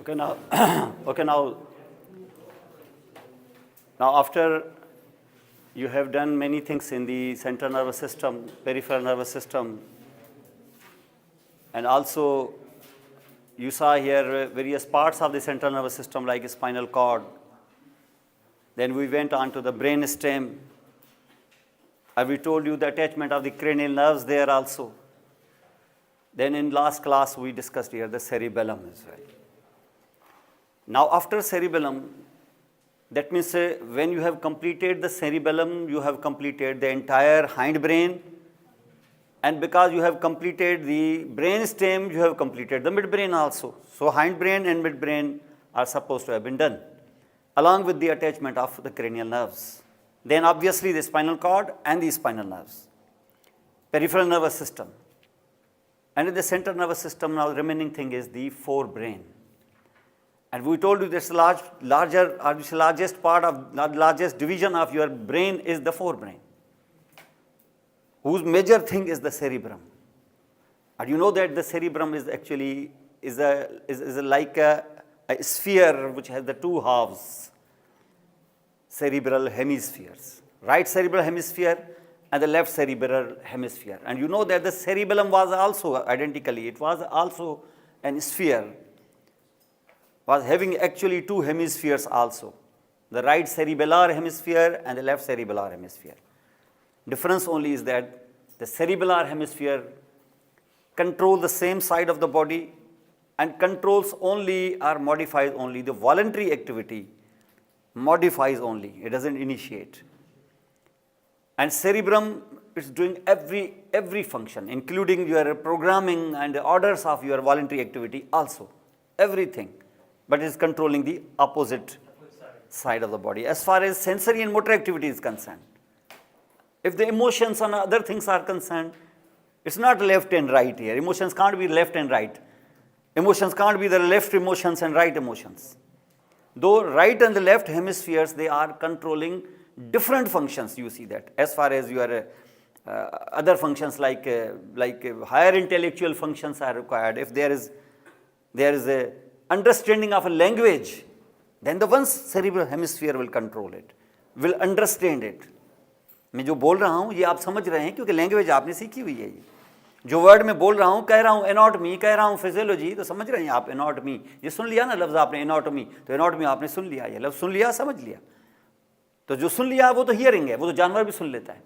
Okay, now, okay, now after you have done many things in the central nervous system, peripheral nervous system, and also you saw here various parts of the central nervous system like spinal cord. Then we went on to the brain stem. We told you the attachment of the cranial nerves there also. Then in last class we discussed here the cerebellum as well. Now after cerebellum, that means when you have completed the cerebellum, you have completed the entire hindbrain, and because you have completed the brain stem, you have completed the midbrain also. So hindbrain and midbrain are supposed to have been done, along with the attachment of the cranial nerves. Then obviously the spinal cord and the spinal nerves, peripheral nervous system. And in the central nervous system, now the remaining thing is the forebrain. And we told you this largest part of, largest division of your brain is the forebrain, whose major thing is the cerebrum. And you know that the cerebrum is actually like a sphere which has the two halves, cerebral hemispheres, right cerebral hemisphere and the left cerebral hemisphere. And you know that the cerebellum was also identically, it was also an sphere, was having actually two hemispheres also, the right cerebellar hemisphere and the left cerebellar hemisphere. Difference only is that the cerebellar hemisphere controls the same side of the body and controls only or modifies only the voluntary activity, modifies only, it doesn't initiate. And cerebrum is doing every function, including your programming and the orders of your voluntary activity also, everything, but it is controlling the opposite side of the body as far as sensory and motor activity is concerned. If the emotions and other things are concerned, it's not left and right here. Emotions can't be left and right. Emotions can't be the left emotions and right emotions. Though right and the left hemispheres, they are controlling different functions, you see that, as far as your other functions like higher intellectual functions are required. If there is a understanding of a language, then the one cerebral hemisphere will control it, will understand it. मैं जो बोल रहा हूँ ये आप समझ रहे हैं क्योंकि लैंग्वेज आपने सीखी हुई है। ये जो वर्ड मैं बोल रहा हूँ, कह रहा हूँ एनाटॉमी, कह रहा हूँ फिजियोलॉजी, तो समझ रहे हैं आप एनाटॉमी, ये सुन लिया ना लफ्ज़ आपने एनाटॉमी, तो एनाटॉमी आपने सुन लिया, ये लफ्ज़ सुन लिया, समझ लिया। तो जो सुन लिया वो तो हियरिंग है, वो तो जानवर भी सुन लेता है।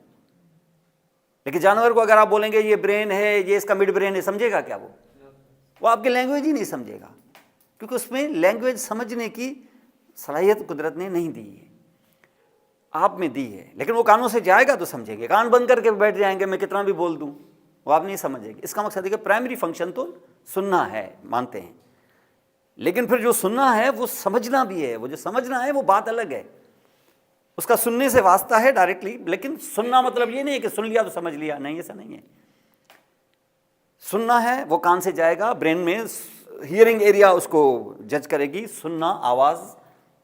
लेकिन जानवर को अगर आप बोलेंगे ये ब्रेन है, ये इसका मिड ब्रेन है, समझेगा क्या वो आपकी लैंग्वेज ही नहीं समझेगा, क्योंकि उसमें लैंग्वेज समझने की सलाहियत कुदरत ने नहीं दी है, आप में दी है। लेकिन वो कानों से जाएगा तो समझेंगे, कान बंद करके बैठ जाएंगे, मैं कितना भी बोल दूं वो आप नहीं समझेंगे। इसका मकसद है कि प्राइमरी फंक्शन तो सुनना है, मानते हैं, लेकिन फिर जो सुनना है वो समझना भी है। वो जो समझना है वो बात अलग है, उसका सुनने से वास्ता है डायरेक्टली, लेकिन सुनना मतलब ये नहीं है कि सुन लिया तो समझ लिया, नहीं, ऐसा नहीं है। सुनना है वो कान से जाएगा, ब्रेन में हियरिंग एरिया उसको जज करेगी, सुनना आवाज़,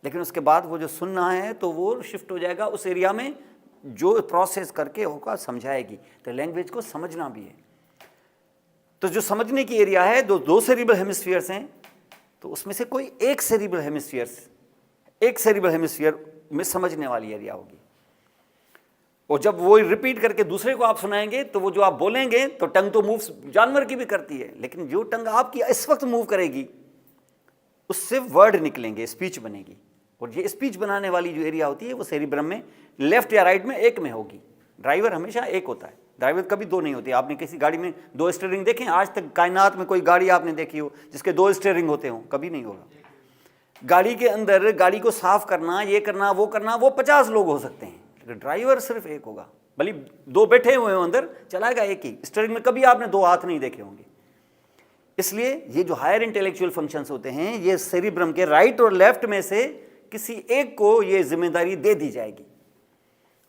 लेकिन उसके बाद वो जो सुनना है तो वो शिफ्ट हो जाएगा उस एरिया में जो प्रोसेस करके होगा समझाएगी। तो लैंग्वेज को समझना भी है। तो जो समझने की एरिया है, दो सेरिब्रल हेमिस्फीयर्स हैं, तो उसमें से कोई एक सेरिब्रल हेमिस्फीयर में समझने वाली एरिया होगी। और जब वो रिपीट करके दूसरे को आप सुनाएंगे तो वो जो आप बोलेंगे, तो टंग तो मूव जानवर की भी करती है, लेकिन जो टंग आपकी इस वक्त मूव करेगी उससे वर्ड निकलेंगे, स्पीच बनेगी। और ये स्पीच बनाने वाली जो एरिया होती है वो सेरिब्रम में लेफ्ट या राइट में एक में होगी। ड्राइवर हमेशा एक होता है, ड्राइवर कभी दो नहीं होते। आपने किसी गाड़ी में दो स्टीयरिंग देखे? आज तक कायनात में कोई गाड़ी आपने देखी हो जिसके दो स्टीयरिंग होते हो? कभी नहीं होगा। गाड़ी के अंदर गाड़ी को साफ करना, ये करना, वो करना, वो 50 लोग हो सकते हैं, लेकिन ड्राइवर सिर्फ एक होगा। भले दो बैठे हुए हो अंदर, चलाएगा एक ही। स्टीयरिंग में कभी आपने दो हाथ नहीं देखे होंगे। इसलिए ये जो हायर इंटेलेक्चुअल फंक्शंस होते हैं, ये सेरिब्रम के राइट और लेफ्ट में से किसी एक को ये जिम्मेदारी दे दी जाएगी।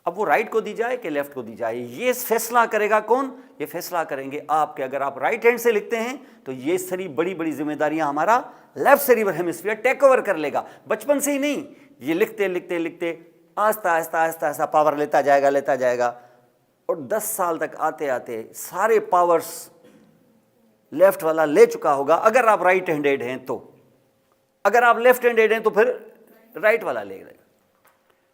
अब वो राइट को दी जाए कि लेफ्ट को दी जाए, ये फैसला करेगा कौन? ये फैसला करेंगे आपके। अगर आप राइट हैंड से लिखते हैं तो ये सारी बड़ी बड़ी जिम्मेदारियां हमारा left cerebral hemisphere take over कर लेगा। बचपन से ही नहीं, ये लिखते लिखते लिखते आस्ता आस्ता आस्ता आस्ता पावर लेता जाएगा और 10 साल तक आते आते सारे पावर्स लेफ्ट वाला ले चुका होगा, अगर आप राइट हैंडेड हैं तो। अगर आप लेफ्ट हैंडेड हैं तो फिर राइट वाला ले रहे।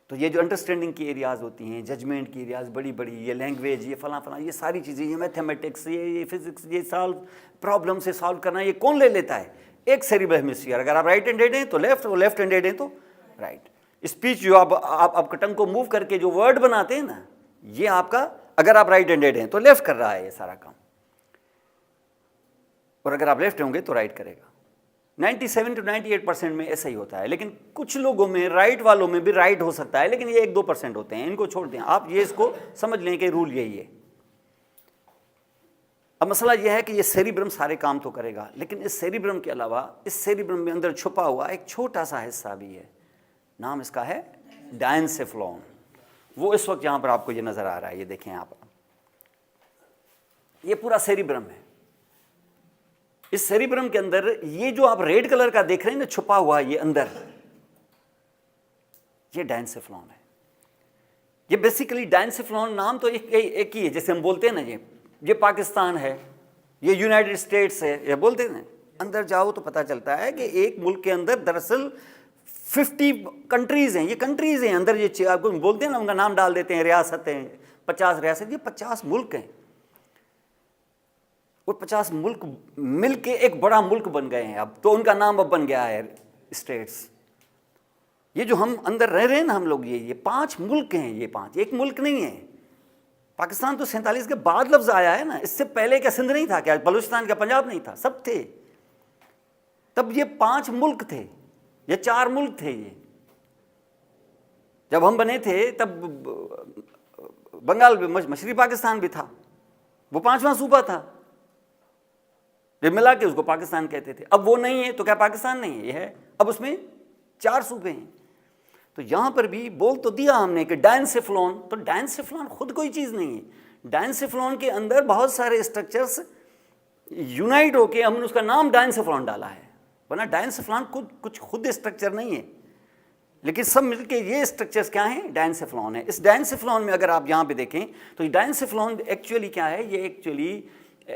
तो ये जो अंडरस्टैंडिंग की एरियाज होती हैं, जजमेंट की एरियाज बड़ी बड़ी, ये लैंग्वेज, ये फला फला, ये सारी चीज़ें, ये मैथमेटिक्स, ये फिजिक्स, ये सॉल्व प्रॉब्लम से सॉल्व करना, ये कौन ले लेता है? एक सेरिब्रल हेमिस्फीयर। अगर आप राइट हैंडेड हैं तो लेफ्ट, और लेफ्ट हैंडेड हैं तो राइट। स्पीच जो आप टंग को मूव करके जो वर्ड बनाते हैं ना, ये आपका, अगर आप राइट हैंडेड हैं तो लेफ्ट कर रहा है ये सारा काम, और अगर आप लेफ्ट होंगे तो राइट करेगा। 97 to 98% में ऐसा ही होता है। लेकिन कुछ लोगों में, राइट वालों में भी राइट हो सकता है, लेकिन ये 1-2% होते हैं, इनको छोड़ दें आप। ये इसको समझ लें कि रूल यही है। अब मसला यह है कि ये सेरिब्रम सारे काम तो करेगा, लेकिन इस सेरिब्रम के अलावा इस सेरिब्रम में अंदर छुपा हुआ एक छोटा सा हिस्सा भी है, नाम इसका है डायंसेफ्लॉन। वो इस वक्त यहां पर आपको ये नजर आ रहा है, ये देखें आप, ये पूरा सेरिब्रम है। इस सेरिब्रम के अंदर ये जो आप रेड कलर का देख रहे हैं ना छुपा हुआ, ये अंदर, ये डायंसेफ्लॉन है। ये बेसिकली डायंसेफ्लॉन नाम तो एक ही है, जैसे हम बोलते हैं ना, ये पाकिस्तान है, ये यूनाइटेड स्टेट्स है, ये बोलते हैं ना। अंदर जाओ तो पता चलता है कि एक मुल्क के अंदर दरअसल 50 कंट्रीज हैं। ये कंट्रीज हैं अंदर, ये आपको बोलते हैं ना, उनका नाम डाल देते हैं, रियासतें, 50 रियासत, ये 50 मुल्क हैं। और 50 मुल्क मिल के एक बड़ा मुल्क बन गए हैं अब, तो उनका नाम अब बन गया है स्टेट्स। ये जो हम अंदर रह रहे हैं ना हम लोग, ये 5 मुल्क हैं, ये 5, एक मुल्क नहीं है। पाकिस्तान तो 47 के बाद लफ्ज आया है ना, इससे पहले क्या सिंध नहीं था, क्या बलूचिस्तान क्या पंजाब नहीं था, सब थे। तब ये 5 मुल्क थे, ये 4 मुल्क थे। ये जब हम बने थे तब बंगाल मशरक़ी पाकिस्तान भी था, वो 5वां सूबा था, ये मिला के उसको पाकिस्तान कहते थे। अब वो नहीं है तो क्या पाकिस्तान नहीं है? ये है। अब उसमें 4 सूबे हैं। तो यहां पर भी बोल तो दिया हमने कि डायंसेफ्लॉन, तो डायंसेफ्लॉन खुद कोई चीज नहीं है। डायंसेफ्लॉन के अंदर बहुत सारे स्ट्रक्चर्स यूनाइट होके हमने उसका नाम डायंसेफ्लॉन डाला है, वरना डायंसेफ्लॉन कुछ खुद स्ट्रक्चर नहीं है, लेकिन सब मिलके ये स्ट्रक्चर्स क्या हैं? डायंसेफ्लॉन है। इस डायंसेफ्लॉन में अगर आप यहाँ पे देखें तो डायंसेफ्लॉन एक्चुअली क्या है? ये एक्चुअली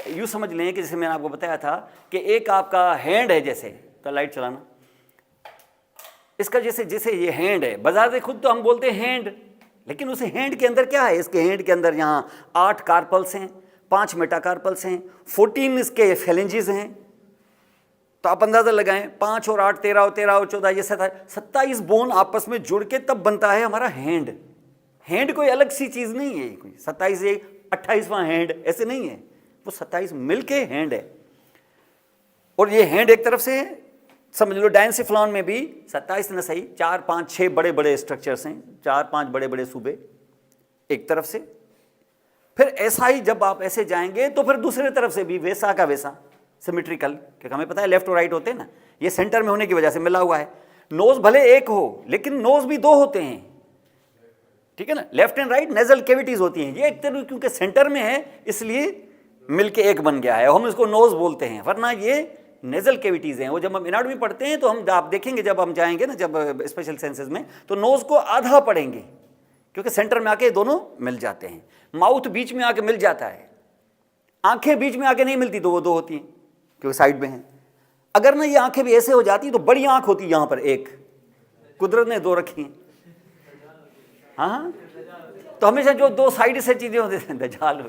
यूँ समझ लें कि जैसे मैंने आपको बताया था कि एक आपका हैंड है, जैसे तो लाइट चलाना, इसका जैसे ये हैंड है, बजाते खुद तो हम बोलते हैं हैंड, लेकिन उस हैंड के अंदर क्या है? इसके हैंड के अंदर यहाँ 8 कार्पल्स हैं, 5 मेटाकार्पल्स हैं, 14 इसके फेलेंजेस हैं। तो आप अंदाजा लगाएं, 5 और 8 13 और 13 और 14 ये 27 बोन आपस में जुड़ के तब बनता है हमारा हैंड। हैंड कोई अलग सी चीज नहीं है, कोई 27 28वां हैंड ऐसे नहीं है, वो 27 मिलके हैंड है। और ये हैंड एक तरफ से है, समझ लो डायंसेफ्लॉन में भी 27 न सही 4 5 6 बड़े बड़े स्ट्रक्चर्स हैं, 4 5 बड़े बड़े सूबे एक तरफ से। फिर ऐसा ही जब आप ऐसे जाएंगे तो फिर दूसरे तरफ से भी वैसा का वैसा सिमेट्रिकल, क्योंकि हमें पता है लेफ्ट और राइट होते हैं ना, ये सेंटर में होने की वजह से मिला हुआ है। नोज भले एक हो लेकिन नोज भी 2 होते हैं, ठीक है ना, left and right nasal cavities होती हैं। ये एक तरफ क्योंकि सेंटर में है इसलिए मिलके एक बन गया है, हम इसको नोज बोलते हैं, वरना ये नेजल कैविटीज हैं। वो जब हम एनाटॉमी पढ़ते हैं तो हम आप देखेंगे जब हम जाएंगे ना, जब स्पेशल सेंसेस में, तो नोज को आधा पढ़ेंगे क्योंकि सेंटर में आके दोनों मिल जाते हैं। माउथ बीच में आके मिल जाता है, आंखें बीच में आके नहीं मिलती, तो वो 2 होती हैं क्योंकि साइड में हैं। अगर ना ये आंखें भी ऐसे हो जाती तो बड़ी आंख होती यहाँ पर, एक कुदरत ने 2 रखी हैं। हाँ, तो हमेशा जो 2 साइड से चीजें होती हैं दजाल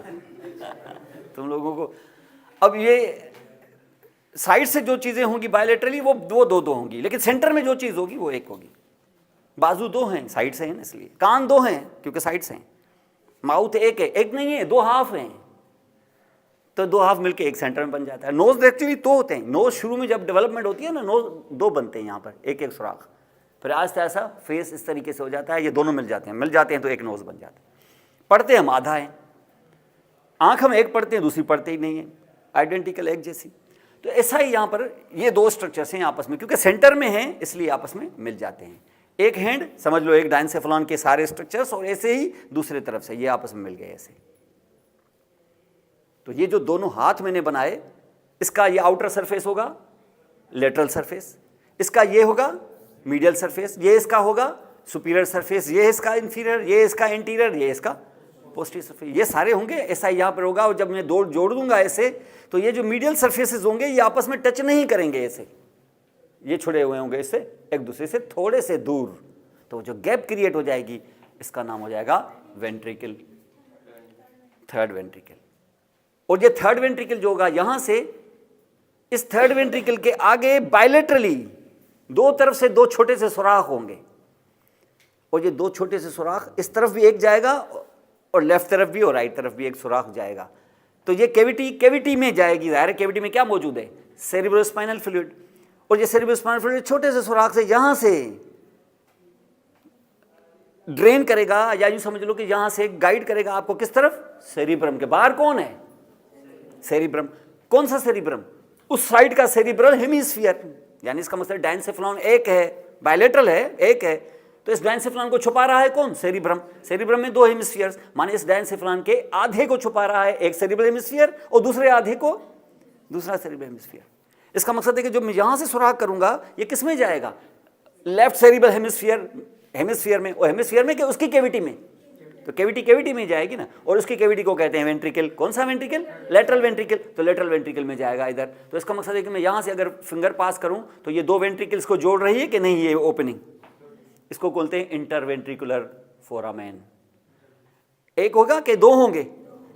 तुम लोगों को। अब ये साइड से जो चीजें होंगी बायलैटरली वो 2 होंगी, लेकिन सेंटर में जो चीज होगी वो एक होगी। बाजू 2 हैं, साइड से हैं, इसलिए कान 2 हैं क्योंकि साइड से हैं। माउथ एक है, एक नहीं है, 2 हाफ हैं, तो 2 हाफ मिलके एक सेंटर में बन जाता है। नोज एक्चुअली 2 होते हैं। नोज शुरू में जब डेवलपमेंट होती है ना, नोज 2 बनते हैं यहाँ पर, एक सुराख, फिर आहिस्ता ऐसा फेस इस तरीके से हो जाता है, ये दोनों मिल जाते हैं तो एक नोज बन जाता है। पढ़ते हम आधा है, आंख हम एक पढ़ते हैं, दूसरी पढ़ते ही नहीं है, आइडेंटिकल एक जैसी। तो ऐसा ही यहाँ पर ये 2 स्ट्रक्चर्स हैं आपस में, क्योंकि सेंटर में हैं इसलिए आपस में मिल जाते हैं। एक हैंड समझ लो, एक डायंसेफ्लॉन के सारे स्ट्रक्चर्स, और ऐसे ही दूसरे तरफ से ये आपस में मिल गए ऐसे। तो ये जो दोनों हाथ मैंने बनाए, इसका ये आउटर सरफेस होगा लेटरल सरफेस, इसका ये होगा मीडियल सरफेस, ये इसका होगा सुपीरियर सरफेस, ये इसका इंफीरियर, ये इसका इंटीरियर, ये इसका पोस्टीरियर सरफेस, ये सारे होंगे। ऐसा यहाँ पर होगा, और जब मैं जोड़ दूंगा ऐसे, तो ये जो मीडियल सरफेसेस होंगे ये आपस में टच नहीं करेंगे ऐसे, ये छुड़े हुए होंगे इससे एक दूसरे से थोड़े से दूर, तो जो गैप क्रिएट हो जाएगी इसका नाम हो जाएगा वेंट्रिकल, थर्ड वेंट्रिकल। और ये थर्ड वेंट्रिकल जो होगा यहां से इस थर्ड वेंट्रिकल के आगे बायलेटरली दो तरफ से दो छोटे से सुराख होंगे, और ये दो छोटे से सुराख इस तरफ भी एक जाएगा और लेफ्ट तरफ भी और राइट तरफ भी एक सुराख जाएगा। तो ये कैविटी में जाएगी। ज़ाहिर है कैविटी में क्या मौजूद है, सेरिब्रोस्पाइनल फ्लूइड, और ये सेरिब्रोस्पाइनल फ्लूइड छोटे से सुराख से यहां से ड्रेन करेगा, या यूं समझ लो कि यहां से गाइड करेगा आपको किस तरफ, सेरिब्रम के बाहर। कौन है, सेरिब्रम। कौन सा सेरिब्रम, उस साइड का सेरिब्रल हेमिस्फीयर, यानी इसका मतलब डायंसेफ्लॉन एक है, बायलेटरल है, एक है, तो इस डायंसेफ्लॉन को छुपा रहा है कौन, सेरिब्रम। सेरिब्रम में दो हेमिस्फीयर्स, माने इस डायंसेफ्लॉन के आधे को छुपा रहा है एक सेरिब्रल हेमिस्फीयर और दूसरे आधे को दूसरा सेरिब्रल हेमिस्फीयर। इसका मकसद है कि जो मैं यहां से सुराख करूंगा ये किस में जाएगा, लेफ्ट सेरिब्रल हेमिस्फीयर में, और हेमिस्फीयर में कि उसकी कैविटी में, तो कैविटी में जाएगी ना, और उसकी कैविटी को कहते हैं वेंट्रिकल। कौन सा वेंट्रिकल, लेटरल वेंट्रिकल, तो लेटरल वेंट्रिकल में जाएगा इधर। तो इसका मकसद है कि मैं यहां से अगर फिंगर पास करूं तो ये दो वेंट्रिकल्स को जोड़ रही है कि नहीं, ये ओपनिंग, इसको बोलते हैं इंटरवेंट्रिकुलर फोरामेन। एक होगा कि दो होंगे,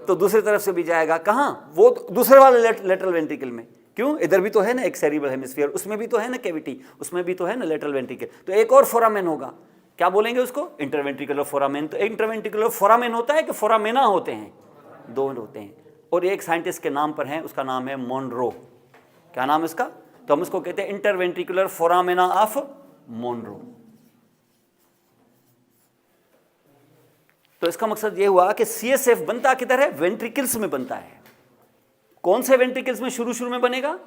तो दूसरी तरफ से भी जाएगा, कहां, वो दूसरे वाले लेटरल वेंट्रिकल में। क्यों, इधर भी तो है ना एक सेरिब्रल हेमिस्फीयर, उसमें भी तो है ना कैविटी, उसमें भी तो है ना लेटरल वेंट्रिकल, तो एक और फोरामेन होगा। क्या बोलेंगे उसको, इंटरवेंट्रिकुलर फोरामेन। तो इंटरवेंट्रिकुलर फोरामेन होता है कि फोरामेना होते हैं, दो होते हैं, और एक साइंटिस्ट के नाम पर है, उसका नाम है मोनरो। क्या नाम है इसका, तो हम उसको कहते हैं इंटरवेंट्रिकुलर फोरामेना ऑफ मोनरो। तो इसका मकसद ये हुआ कि सीएसएफ बनता किधर है, वेंट्रिकल्स में बनता है। कौन से वेंट्रिकल्स में शुरू में बनेगा,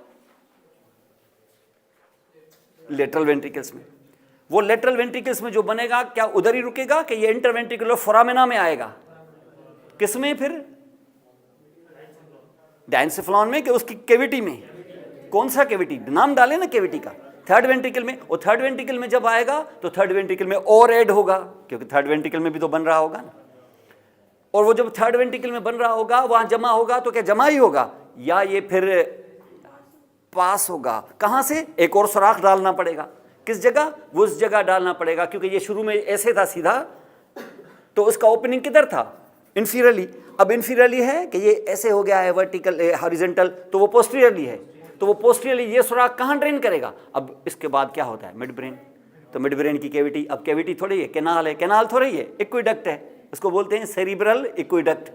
लेटरल वेंट्रिकल्स में। वो लेटरल वेंट्रिकल्स में जो बनेगा क्या उधर ही रुकेगा कि ये इंटरवेंट्रिकुलर फोरामेना में आएगा, किसमें, फिर डायंसेफ्लॉन में कि उसकी कैविटी में। कौन सा कैविटी, नाम डाले ना कैविटी का, थर्ड वेंट्रिकल में। और थर्ड वेंट्रिकल में जब आएगा तो थर्ड वेंट्रिकल में और ऐड होगा, क्योंकि थर्ड वेंट्रिकल में भी तो बन रहा होगा ना। और वो जब थर्ड वेंट्रिकल में बन रहा होगा वहां जमा होगा, तो क्या जमा ही होगा या ये फिर पास होगा, कहां से, एक और सुराख डालना पड़ेगा। किस जगह, वो उस जगह डालना पड़ेगा, क्योंकि ये शुरू में ऐसे था सीधा, तो उसका ओपनिंग किधर था, इंफीरियरली। अब इंफीरियरली है कि ये ऐसे हो गया है वर्टिकल हॉरिजॉन्टल, तो वो पोस्टीरियरली है, तो वो पोस्टीरियरली ये सुराख कहां ड्रेन करेगा। अब इसके बाद क्या होता है, मिड ब्रेन। तो मिड ब्रेन की कैविटी, अब कैविटी थोड़ी है, कैनाल है, कैनाल थोड़ी है, एक्विडक्ट है, इसको बोलते हैं सेरिब्रल एक्विडक्ट।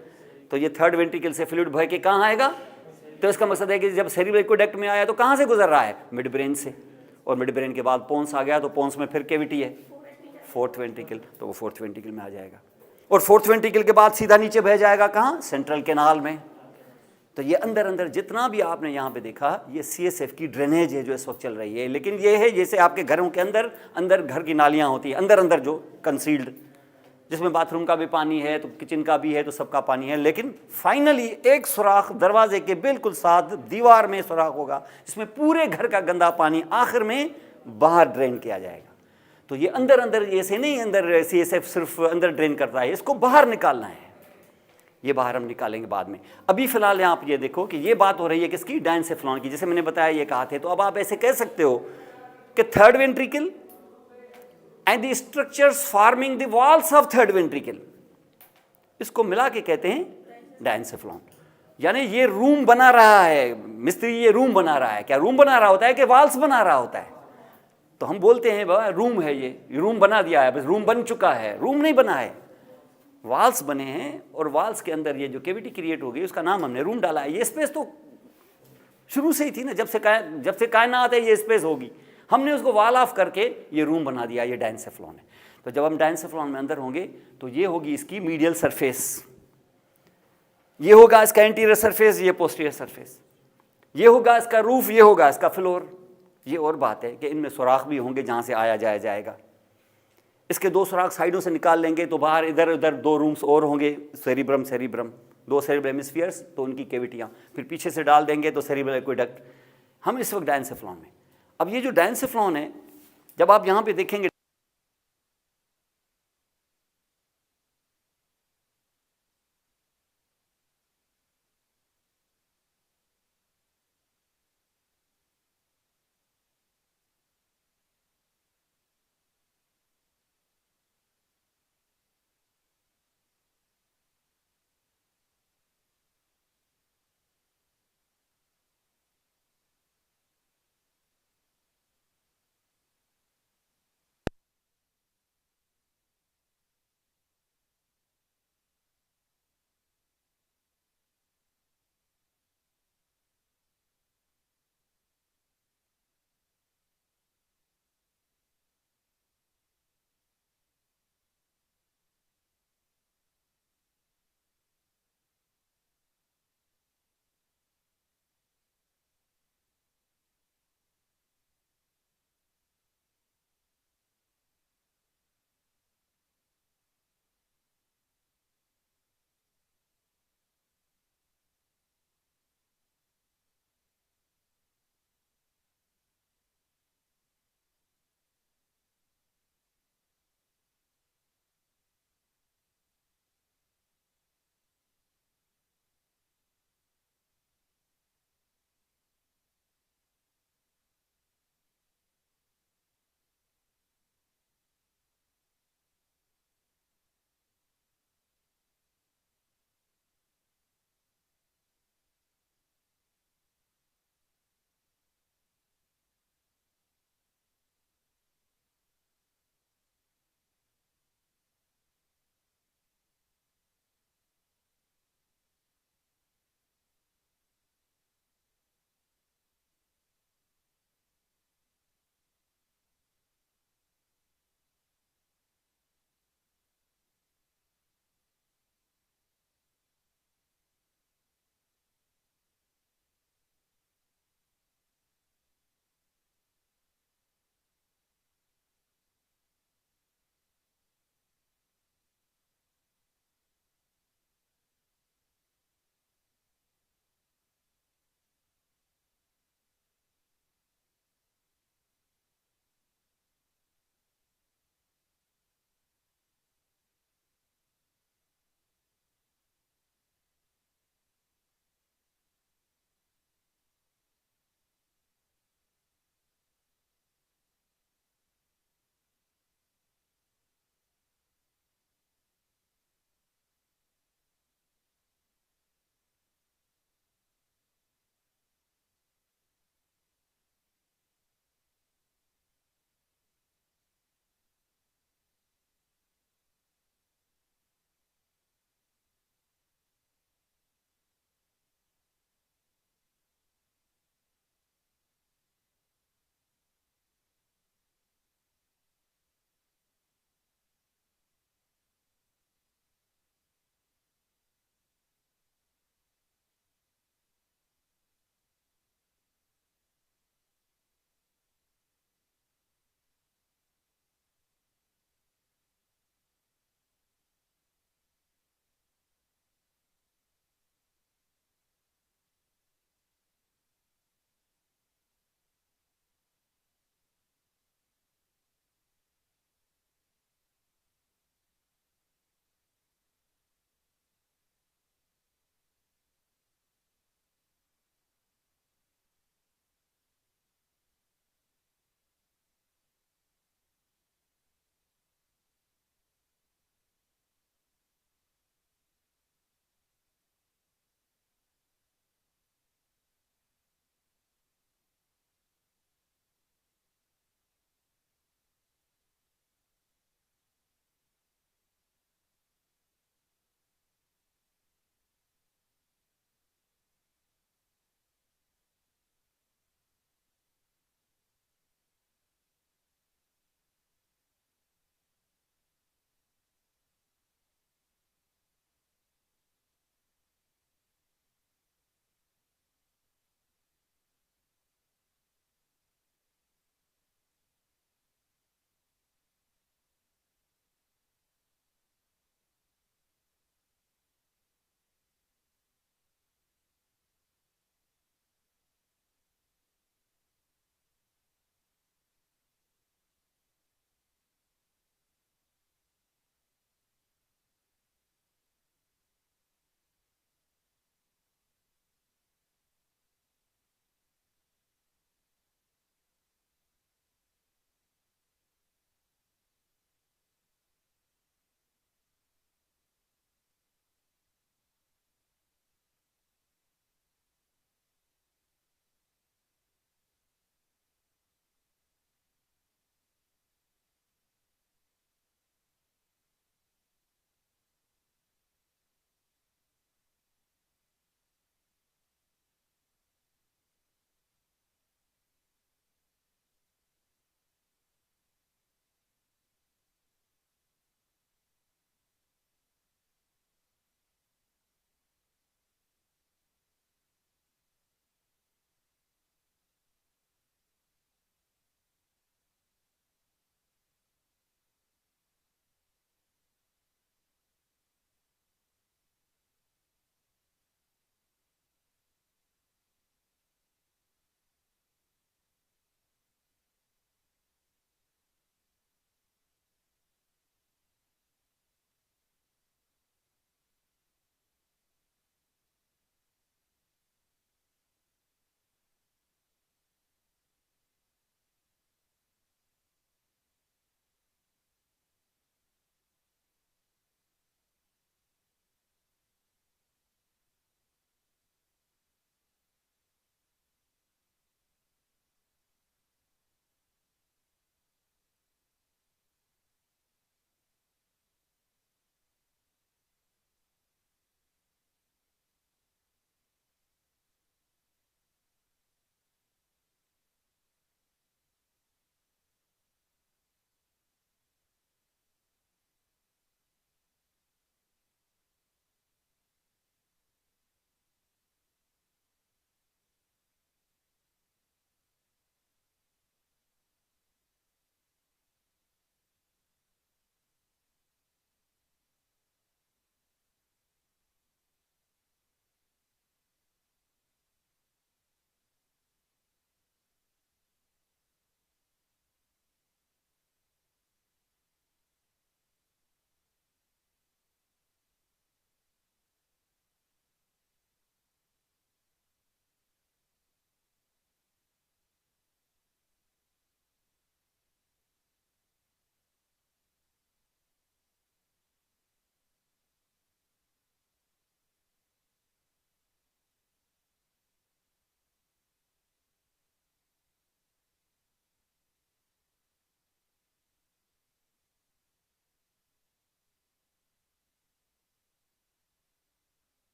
तो ये थर्ड वेंट्रिकल से फ्लूइड बह के कहां आएगा, तो इसका मकसद है कि जब सेरिब्रल एक्विडक्ट में आया तो कहां से गुजर रहा है, मिड ब्रेन से, और मिड ब्रेन के बाद पोन्स आ गया, तो पोन्स में फिर कैविटी है, फोर्थ वेंट्रिकल, तो वो फोर्थ वेंट्रिकल में आ जाएगा, और फोर्थ वेंट्रिकल के बाद सीधा नीचे बह जाएगा कहाँ, सेंट्रल कैनाल में। तो ये अंदर अंदर जितना भी आपने यहाँ पे देखा, ये सीएसएफ की ड्रेनेज है जो इस वक्त चल रही है। लेकिन ये है जैसे आपके घरों के अंदर अंदर घर की नालियाँ होती हैं, अंदर अंदर जो कंसील्ड, जिसमें बाथरूम का भी पानी है तो किचन का भी है, तो सबका पानी है, लेकिन फाइनली एक सुराख दरवाजे के बिल्कुल साथ दीवार में सुराख होगा, जिसमें पूरे घर का गंदा पानी आखिर में बाहर ड्रेन किया जाएगा। तो ये अंदर अंदर ऐसे नहीं, अंदर सीएसएफ सिर्फ अंदर ड्रेन करता है, इसको बाहर निकालना है, ये बाहर हम निकालेंगे बाद में। अभी फिलहाल आप ये देखो कि ये बात हो रही है किसकी, डायंसेफ्लॉन की, जैसे मैंने बताया ये कहा थे। तो अब आप ऐसे कह सकते हो कि third ventricle and the structures forming the walls of third ventricle, इसको मिला के कहते हैं डायंसेफ्लॉन। यानी ये रूम बना रहा है मिस्त्री, ये रूम बना रहा है। क्या रूम बना रहा होता है कि वॉल्स बना रहा होता है? तो हम बोलते हैं बाबा रूम है, ये रूम बना दिया है, बस रूम बन चुका है। रूम नहीं बना है, वाल्स बने हैं, और वाल्स के अंदर ये जो कैविटी क्रिएट हो गई उसका नाम हमने रूम डाला है। ये स्पेस तो शुरू से ही थी ना, जब से कायनात है ये स्पेस होगी, हमने उसको वाल ऑफ करके ये रूम बना दिया, ये डायंसेफ्लॉन है। तो जब हम डायंसेफ्लॉन में अंदर होंगे तो ये होगी इसकी मीडियल सरफेस, ये होगा इसका एंटीरियर सरफेस, ये पोस्टीरियर सरफेस, ये होगा इसका रूफ, ये होगा इसका फ्लोर। ये और बात है कि इनमें सुराख भी होंगे जहाँ से आया जाएगा। इसके दो सुराख साइडों से निकाल लेंगे तो बाहर इधर उधर दो रूम्स और होंगे, सेरिब्रम दो सेरिब्रल हेमिस्फीयर्स, तो उनकी कैविटियाँ फिर पीछे से डाल देंगे तो सेरिब्रल एक्वेडक्ट। हम इस वक्त डायंसेफ्लॉन में। अब ये जो डायंसेफ्लॉन है, जब आप यहाँ पे देखेंगे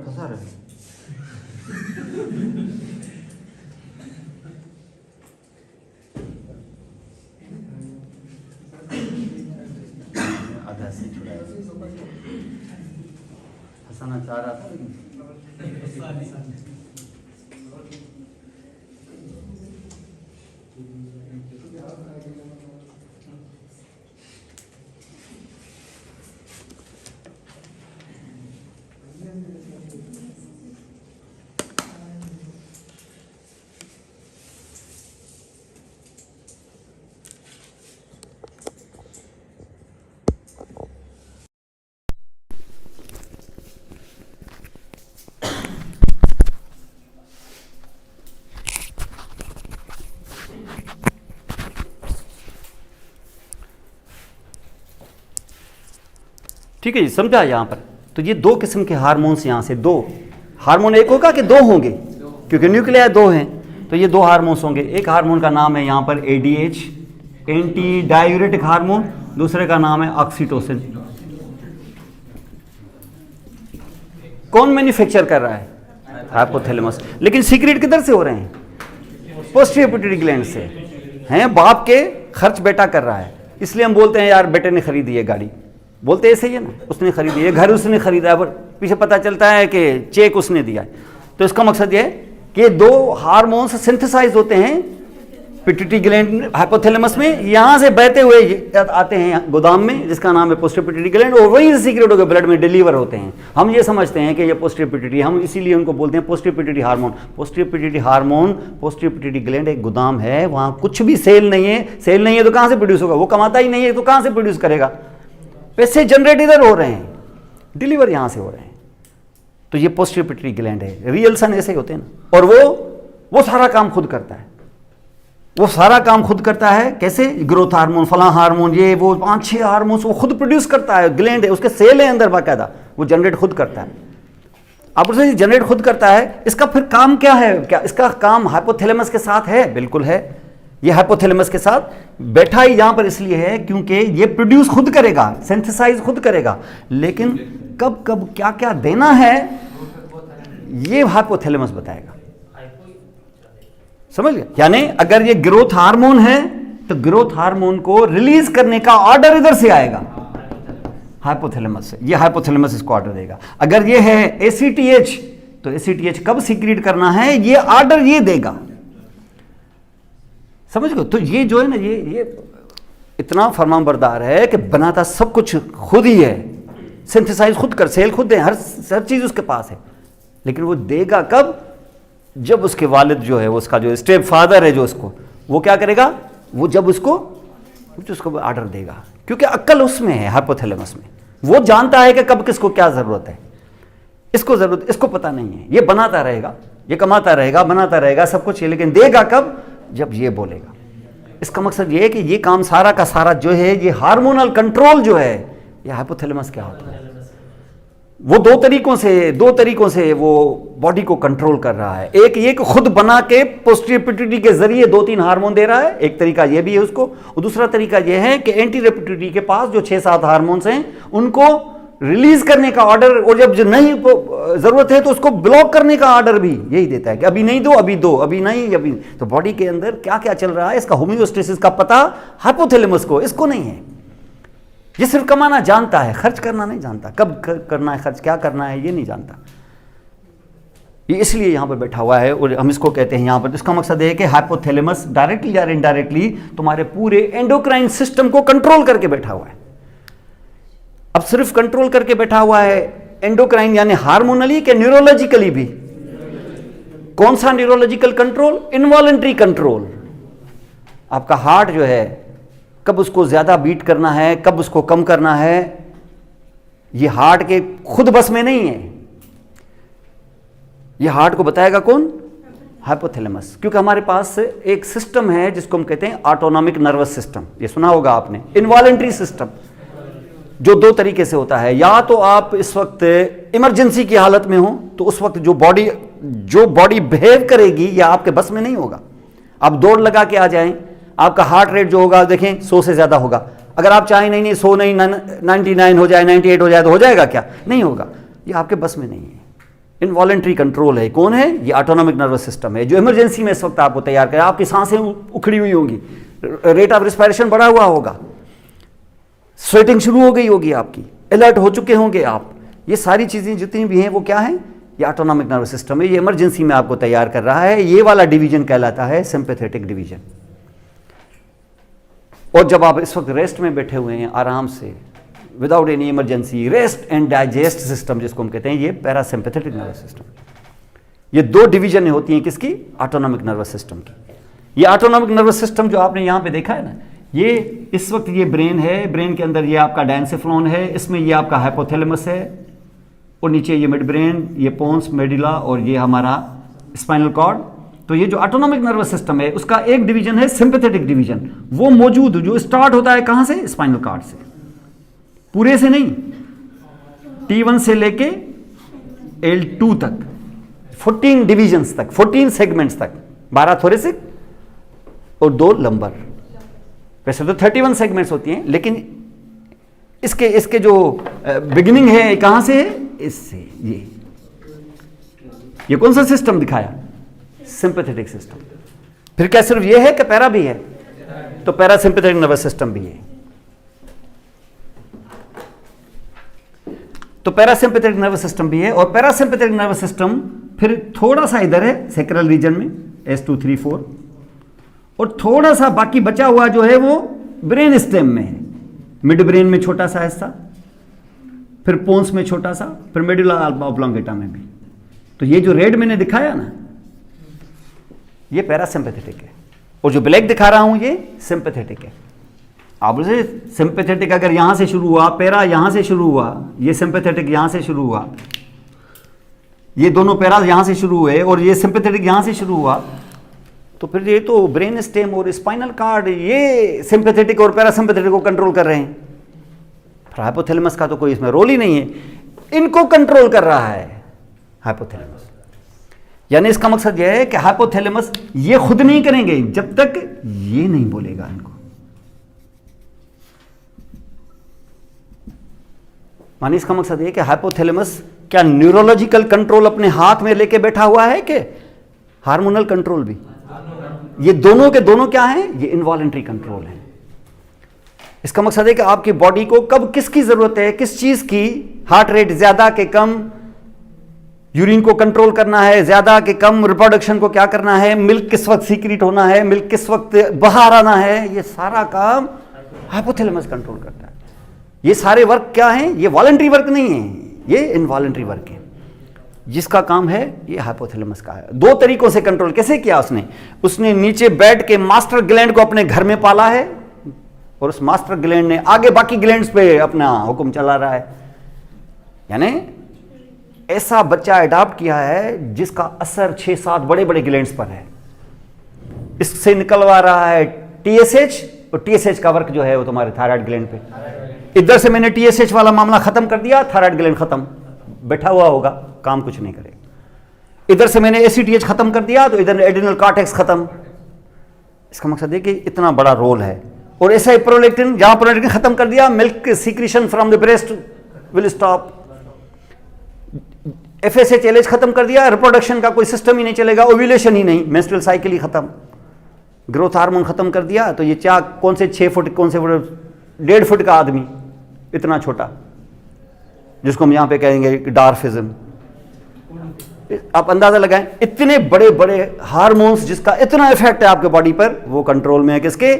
फंसा रहे आधा से छुड़ाया, फंसाना चाह रहा था लेकिन ठीक है जी, समझा यहाँ पर। तो ये दो किस्म के हार्मोन्स यहाँ से, दो हार्मोन एक होगा कि दो होंगे, क्योंकि न्यूक्लियाई दो हैं, तो ये दो हार्मोन्स होंगे। एक हार्मोन का नाम है यहाँ पर ADH, एंटी डायूरेटिक हार्मोन, दूसरे का नाम है ऑक्सीटोसिन। कौन मैन्युफैक्चर कर रहा है? हाइपोथैलेमस। लेकिन सीक्रेट किधर से हो रहे हैं? पोस्टीरियर पिट्यूटरी ग्लैंड से हैं। बाप के खर्च बेटा कर रहा है, इसलिए हम बोलते हैं यार बेटे ने खरीदी है गाड़ी, बोलते ऐसे ही है ना, उसने खरीदी है, घर उसने खरीदा है, पर पीछे पता चलता है कि चेक उसने दिया है। तो इसका मकसद ये है कि दो हार्मोन्स सिंथेसाइज होते हैं पिट्यूटरी ग्लैंड हाइपोथैलेमस में, यहाँ से बहते हुए आते हैं गोदाम में जिसका नाम है पोस्टीरियर पिट्यूटरी ग्लैंड, और वहीं से सीक्रेट होकर ब्लड में डिलीवर होते हैं। हम ये समझते हैं कि ये पोस्टीरियर पिट्यूटरी, हम इसीलिए उनको बोलते हैं posterior pituitary hormone. Posterior pituitary hormone, posterior pituitary gland एक गोदाम है, वहाँ कुछ भी सेल नहीं है। सेल नहीं है तो कहाँ से प्रोड्यूस होगा? वो कमाता ही नहीं है तो कहाँ से प्रोड्यूस करेगा? पैसे जनरेट इधर हो रहे हैं, डिलीवर यहां से हो रहे हैं। तो ये पोस्टीरियर पिट्यूटरी ग्लैंड है। रियल सन ऐसे ही होते हैं ना। और वो सारा काम खुद करता है, वो सारा काम खुद करता है। कैसे? ग्रोथ हार्मोन, फलां हार्मोन, ये वो 5-6 हार्मोन्स वो खुद प्रोड्यूस करता है। ग्लैंड है, उसके सेल है अंदर बाकायदा, वो जनरेट खुद करता है। अब उसे जनरेट खुद करता है। इसका फिर काम क्या है? क्या इसका काम हाइपोथैलेमस के साथ है? बिल्कुल है। ये हाइपोथैलेमस के साथ बैठा ही यहां पर इसलिए है क्योंकि ये प्रोड्यूस खुद करेगा, सिंथेसाइज खुद करेगा, लेकिन कब कब क्या क्या देना है ये हाइपोथैलेमस बताएगा। समझ गए? यानी अगर ये ग्रोथ हार्मोन है तो ग्रोथ हार्मोन को रिलीज करने का ऑर्डर इधर से आएगा, हाइपोथैलेमस से। ये हाइपोथैलेमस इसको ऑर्डर देगा। अगर ये है ACTH तो ACTH कब सीक्रेट करना है ये ऑर्डर ये देगा। समझ गए? तो ये जो है ना, ये इतना फरमाबरदार है कि बनाता सब कुछ खुद ही है, सिंथेसाइज खुद कर, सेल खुद है, हर चीज उसके पास है। लेकिन वो देगा कब? जब उसके वालिद जो है, उसका जो स्टेप फादर है जो उसको, वो क्या करेगा? वो जब उसको ऑर्डर देगा, क्योंकि अक्ल उसमें है, हाइपोथैलेमस में। वो जानता है कि कब किसको क्या जरूरत है। इसको जरूरत, इसको पता नहीं है। ये बनाता रहेगा, ये कमाता रहेगा, बनाता रहेगा सब कुछ, लेकिन देगा कब? जब ये बोलेगा। इसका मकसद ये है कि ये काम सारा का सारा जो है, ये हार्मोनल कंट्रोल जो है, ये हाइपोथैलेमस क्या होता है? वो दो तरीकों से वो बॉडी को कंट्रोल कर रहा है। एक ये कि खुद बना के पोस्टीरियर पिट्यूटरी के जरिए 2-3 हार्मोन दे रहा है, एक तरीका ये भी है उसको। और दूसरा तरीका ये है कि एंटीरियर पिट्यूटरी के पास जो 6-7 हार्मोन्स हैं उनको रिलीज करने का ऑर्डर, और जब जो नहीं जरूरत है तो उसको ब्लॉक करने का ऑर्डर भी यही देता है कि अभी नहीं दो, अभी दो, अभी नहीं, अभी। तो बॉडी के अंदर क्या क्या चल रहा है इसका होमियोस्टेसिस का पता हाइपोथैलेमस को, इसको नहीं है। ये सिर्फ कमाना जानता है, खर्च करना नहीं जानता। कब करना है खर्च, क्या करना है ये नहीं जानता। ये इसलिए यहां पर बैठा हुआ है, और हम इसको कहते हैं यहां पर। इसका मकसद है कि हाइपोथैलेमस डायरेक्टली या इनडायरेक्टली तुम्हारे पूरे एंडोक्राइन सिस्टम को कंट्रोल करके बैठा हुआ है। अब सिर्फ कंट्रोल करके बैठा हुआ है एंडोक्राइन यानी हार्मोनली कि न्यूरोलॉजिकली भी? कौन सा न्यूरोलॉजिकल कंट्रोल? Involuntary control. आपका हार्ट जो है, कब उसको ज्यादा बीट करना है, कब उसको कम करना है, ये हार्ट के खुद बस में नहीं है। ये हार्ट को बताएगा कौन? हाइपोथैलेमस। क्योंकि हमारे पास एक सिस्टम है जिसको हम कहते हैं ऑटोनॉमिक नर्वस सिस्टम, ये सुना होगा आपने, इनवॉलेंट्री सिस्टम, जो दो तरीके से होता है। या तो आप इस वक्त इमरजेंसी की हालत में हो तो उस वक्त जो बॉडी बिहेव करेगी या आपके बस में नहीं होगा। आप दौड़ लगा के आ जाएं, आपका हार्ट रेट जो होगा देखें 100 से ज्यादा होगा। अगर आप चाहें नहीं 100 नहीं 99 हो जाए, 98 हो जाए तो हो जाएगा क्या? नहीं होगा। ये आपके बस में नहीं है। इनवॉलेंट्री कंट्रोल है। कौन है? ये ऑटोनॉमिक नर्वस सिस्टम है जो इमरजेंसी में इस वक्त आपको तैयार करे। आपकी सांसें उखड़ी हुई होंगी, रेट ऑफ रिस्पायरेशन बढ़ा हुआ होगा, स्वेटिंग शुरू हो गई होगी, आपकी अलर्ट हो चुके होंगे आप। ये सारी चीजें जितनी भी हैं वो क्या है? ये ऑटोनॉमिक नर्वस सिस्टम है। ये इमरजेंसी में आपको तैयार कर रहा है। ये वाला डिवीजन कहलाता है सिंपैथेटिक डिवीजन। और जब आप इस वक्त रेस्ट में बैठे हुए हैं आराम से, without any emergency, rest and digest system जिसको हम कहते हैं, ये पैरासिम्पैथेटिक नर्वस सिस्टम। ये दो डिवीजन होती हैं किसकी? ऑटोनॉमिक नर्वस सिस्टम की। ये ऑटोनॉमिक नर्वस सिस्टम जो आपने यहां पे देखा है ना, ये इस वक्त ये ब्रेन है, ब्रेन के अंदर ये आपका डायंसेफ्लॉन है, इसमें ये आपका हाइपोथैलेमस है, और नीचे ये मिड ब्रेन, ये पोन्स, मेडुला, और ये हमारा स्पाइनल कॉर्ड। तो ये जो ऑटोनॉमिक नर्वस सिस्टम है उसका एक डिवीजन है सिंपैथेटिक डिवीजन। वो मौजूद जो स्टार्ट होता है कहां से? स्पाइनल कॉर्ड से, पूरे से नहीं, T1 से लेके L2 तक, 14 डिवीजन्स तक, 14 सेगमेंट्स तक, 12 थोरेसिक और 2 लंबर। वैसे तो 31 सेगमेंट्स होती हैं, लेकिन इसके जो बिगिनिंग है कहां से है? इससे। ये कौन सा सिस्टम दिखाया? Sympathetic system. फिर क्या सिर्फ ये है कि पैरा भी है? तो पैरासिम्पैथेटिक नर्वस सिस्टम भी है। तो पैरासिम्पैथेटिक नर्वस सिस्टम भी है, और पैरासिम्पैथेटिक नर्वस सिस्टम फिर थोड़ा सा इधर है सैक्रल रीजन में, S2, 3, 4, और थोड़ा सा बाकी बचा हुआ जो है वो ब्रेन स्टेम में है। मिड ब्रेन में छोटा सा हिस्सा, फिर पोन्स में छोटा सा, फिर मेडुला ऑब्लोंगेटा में भी। तो ये जो रेड मैंने दिखाया ना, ये पैरासिम्पैथेटिक है, और जो ब्लैक दिखा रहा हूं ये सिंपैथेटिक है। आप बोले सिंपैथेटिक अगर यहां से शुरू हुआ, पैरा यहां से शुरू हुआ, ये सिंपैथेटिक यहां से शुरू हुआ, ये दोनों पैरा यहां से शुरू हुए, और ये सिंपैथेटिक यहां से शुरू हुआ, तो फिर ये तो ब्रेन स्टेम और स्पाइनल कॉर्ड ये सिंपैथेटिक और पैरासिम्पैथेटिक को कंट्रोल कर रहे हैं। हाइपोथैलेमस का तो कोई इसमें रोल ही नहीं है, इनको कंट्रोल कर रहा है हाइपोथैलेमस। यानी इसका मकसद यह है कि हाइपोथैलेमस ये खुद नहीं करेंगे जब तक ये नहीं बोलेगा इनको। माने इसका मकसद है कि हाइपोथैलेमस क्या न्यूरोलॉजिकल कंट्रोल अपने हाथ में लेके बैठा हुआ है कि हार्मोनल कंट्रोल भी? ये दोनों के दोनों क्या हैं? ये इनवॉलेंट्री कंट्रोल है। इसका मकसद है कि आपकी बॉडी को कब किसकी जरूरत है, किस चीज की, हार्ट रेट ज्यादा के कम, यूरिन को कंट्रोल करना है ज्यादा के कम, रिप्रोडक्शन को क्या करना है, मिल्क किस वक्त सीक्रेट होना है, मिल्क किस वक्त बाहर आना है, ये सारा काम हाइपोथैलेमस कंट्रोल करता है। ये सारे वर्क क्या हैं? ये वॉलंटरी वर्क नहीं है, ये इनवॉलंटरी वर्क है। जिसका काम है ये हाइपोथैलेमस का है। दो तरीकों से कंट्रोल कैसे किया उसने नीचे बैठ के मास्टर ग्लैंड को अपने घर में पाला है, और उस मास्टर ग्लैंड ने आगे बाकी ग्लैंड्स पे अपना हुक्म चला रहा है। यानी ऐसा बच्चा अडॉप्ट किया है जिसका असर 6-7 बड़े बड़े ग्लैंड्स पर है। इससे निकलवा रहा है TSH, और TSH का वर्क जो है वो तुम्हारे थायराइड ग्लैंड पे। इधर से मैंने TSH वाला मामला खत्म कर दिया, थायराइड ग्लैंड खत्म, बैठा हुआ होगा, काम कुछ नहीं करेगा। इधर से मैंने ACTH खत्म कर दिया तो इधर एड्रिनल कॉर्टेक्स खत्म। इसका मकसद है कि इतना बड़ा रोल है। और ऐसा ही प्रोलैक्टिन, जहां प्रोलैक्टिन खत्म कर दिया, milk secretion from the breast will stop. FSH LH खत्म कर दिया, रिप्रोडक्शन का कोई सिस्टम ही नहीं चलेगा, ओव्यूलेशन ही नहीं, मेंस्ट्रुअल साइकिल ही खत्म। ग्रोथ हार्मोन खत्म कर दिया तो ये कौन से 6 फुट, कौन से 1.5 फुट का आदमी, इतना छोटा, जिसको हम यहां पे कहेंगे डार्फिज्म। आप अंदाजा लगाएं, इतने बड़े बड़े हार्मोन्स जिसका इतना इफेक्ट है आपके बॉडी पर, वो कंट्रोल में है किसके?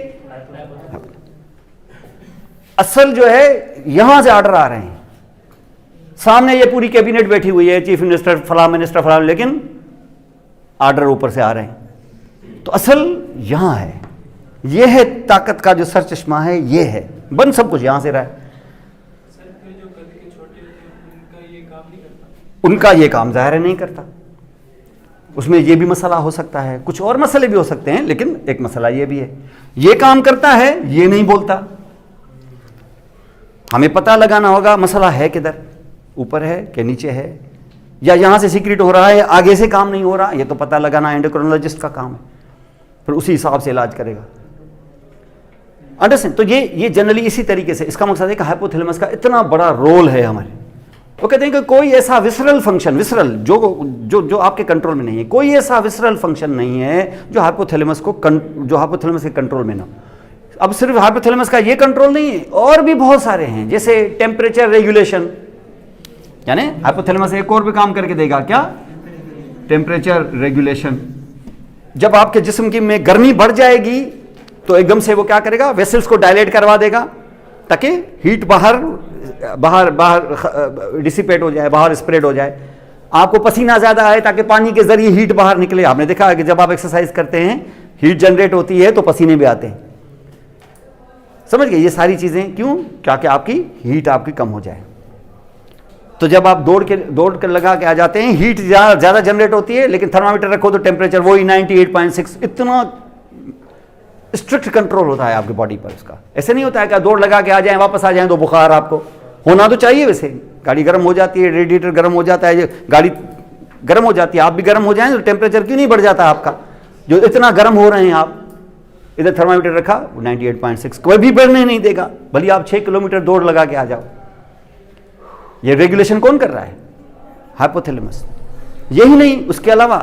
असल जो है यहां से ऑर्डर आ रहे हैं, सामने ये पूरी कैबिनेट बैठी हुई है, चीफ मिनिस्टर फला, मिनिस्टर फला, लेकिन ऑर्डर ऊपर से आ रहे हैं। तो असल यहां है, ये है ताकत का जो सर चश्मा है, ये है, बन सब कुछ यहां से रहा है। उनका ये काम जाहिर है नहीं करता। उसमें ये भी मसला हो सकता है, कुछ और मसले भी हो सकते हैं, लेकिन एक मसला ये भी है। ये काम करता है, ये नहीं बोलता। हमें पता लगाना होगा मसला है किधर, ऊपर है कि नीचे है, या यहां से सीक्रेट हो रहा है, आगे से काम नहीं हो रहा, ये तो पता लगाना एंडोक्रिनोलॉजिस्ट का काम है, फिर उसी हिसाब से इलाज करेगा। अंडरस्टैंड? तो ये जनरली इसी तरीके से, इसका मकसद है कि हाइपोथैलेमस का इतना बड़ा रोल है हमारे। वो कहते हैं कि कोई ऐसा विसरल फंक्शन, विसरल जो आपके कंट्रोल में नहीं है, कोई ऐसा विसरल फंक्शन नहीं है जो हाइपोथैलेमस के कंट्रोल में ना। अब सिर्फ हाइपोथैलेमस का ये कंट्रोल नहीं है, और भी बहुत सारे हैं, जैसे टेम्परेचर रेगुलेशन, यानी हाइपोथैलेमस एक और भी काम करके देगा, क्या? Temperature regulation. जब आपके जिस्म की में गर्मी बढ़ जाएगी तो एकदम से वो क्या करेगा, वेसल्स को डायलेट करवा देगा ताकि हीट बाहर डिसिपेट हो जाए, बाहर स्प्रेड हो जाए। आपको पसीना ज्यादा आए ताकि पानी के जरिए हीट बाहर निकले। आपने देखा है कि जब आप एक्सरसाइज करते हैं हीट जनरेट होती है तो पसीने भी आते हैं। समझ गए? ये सारी चीजें क्यों? ताकि आपकी हीट आपकी कम हो जाए। तो जब आप दौड़ कर लगा के आ जाते हैं, हीट ज्यादा जनरेट होती है, लेकिन थर्मामीटर रखो तो टेम्परेचर वही 98.6, इतना स्ट्रिक्ट कंट्रोल होता है आपकी बॉडी पर उसका। ऐसे नहीं होता है कि दौड़ लगा के आ जाएं, वापस आ जाएं तो बुखार आपको होना तो चाहिए। वैसे गाड़ी गर्म हो जाती है, रेडिएटर गर्म हो जाता है, गाड़ी गर्म हो जाती है, आप भी गर्म हो जाएं तो टेम्परेचर क्यों नहीं बढ़ जाता आपका? जो इतना गर्म हो रहे हैं आप, इधर थर्मामीटर रखा 98.6, कोई भी बढ़ने नहीं देगा, भले आप 6 किलोमीटर दौड़ लगा के आ जाओ। ये रेगुलेशन कौन कर रहा है? हाइपोथैलेमस। यही नहीं, उसके अलावा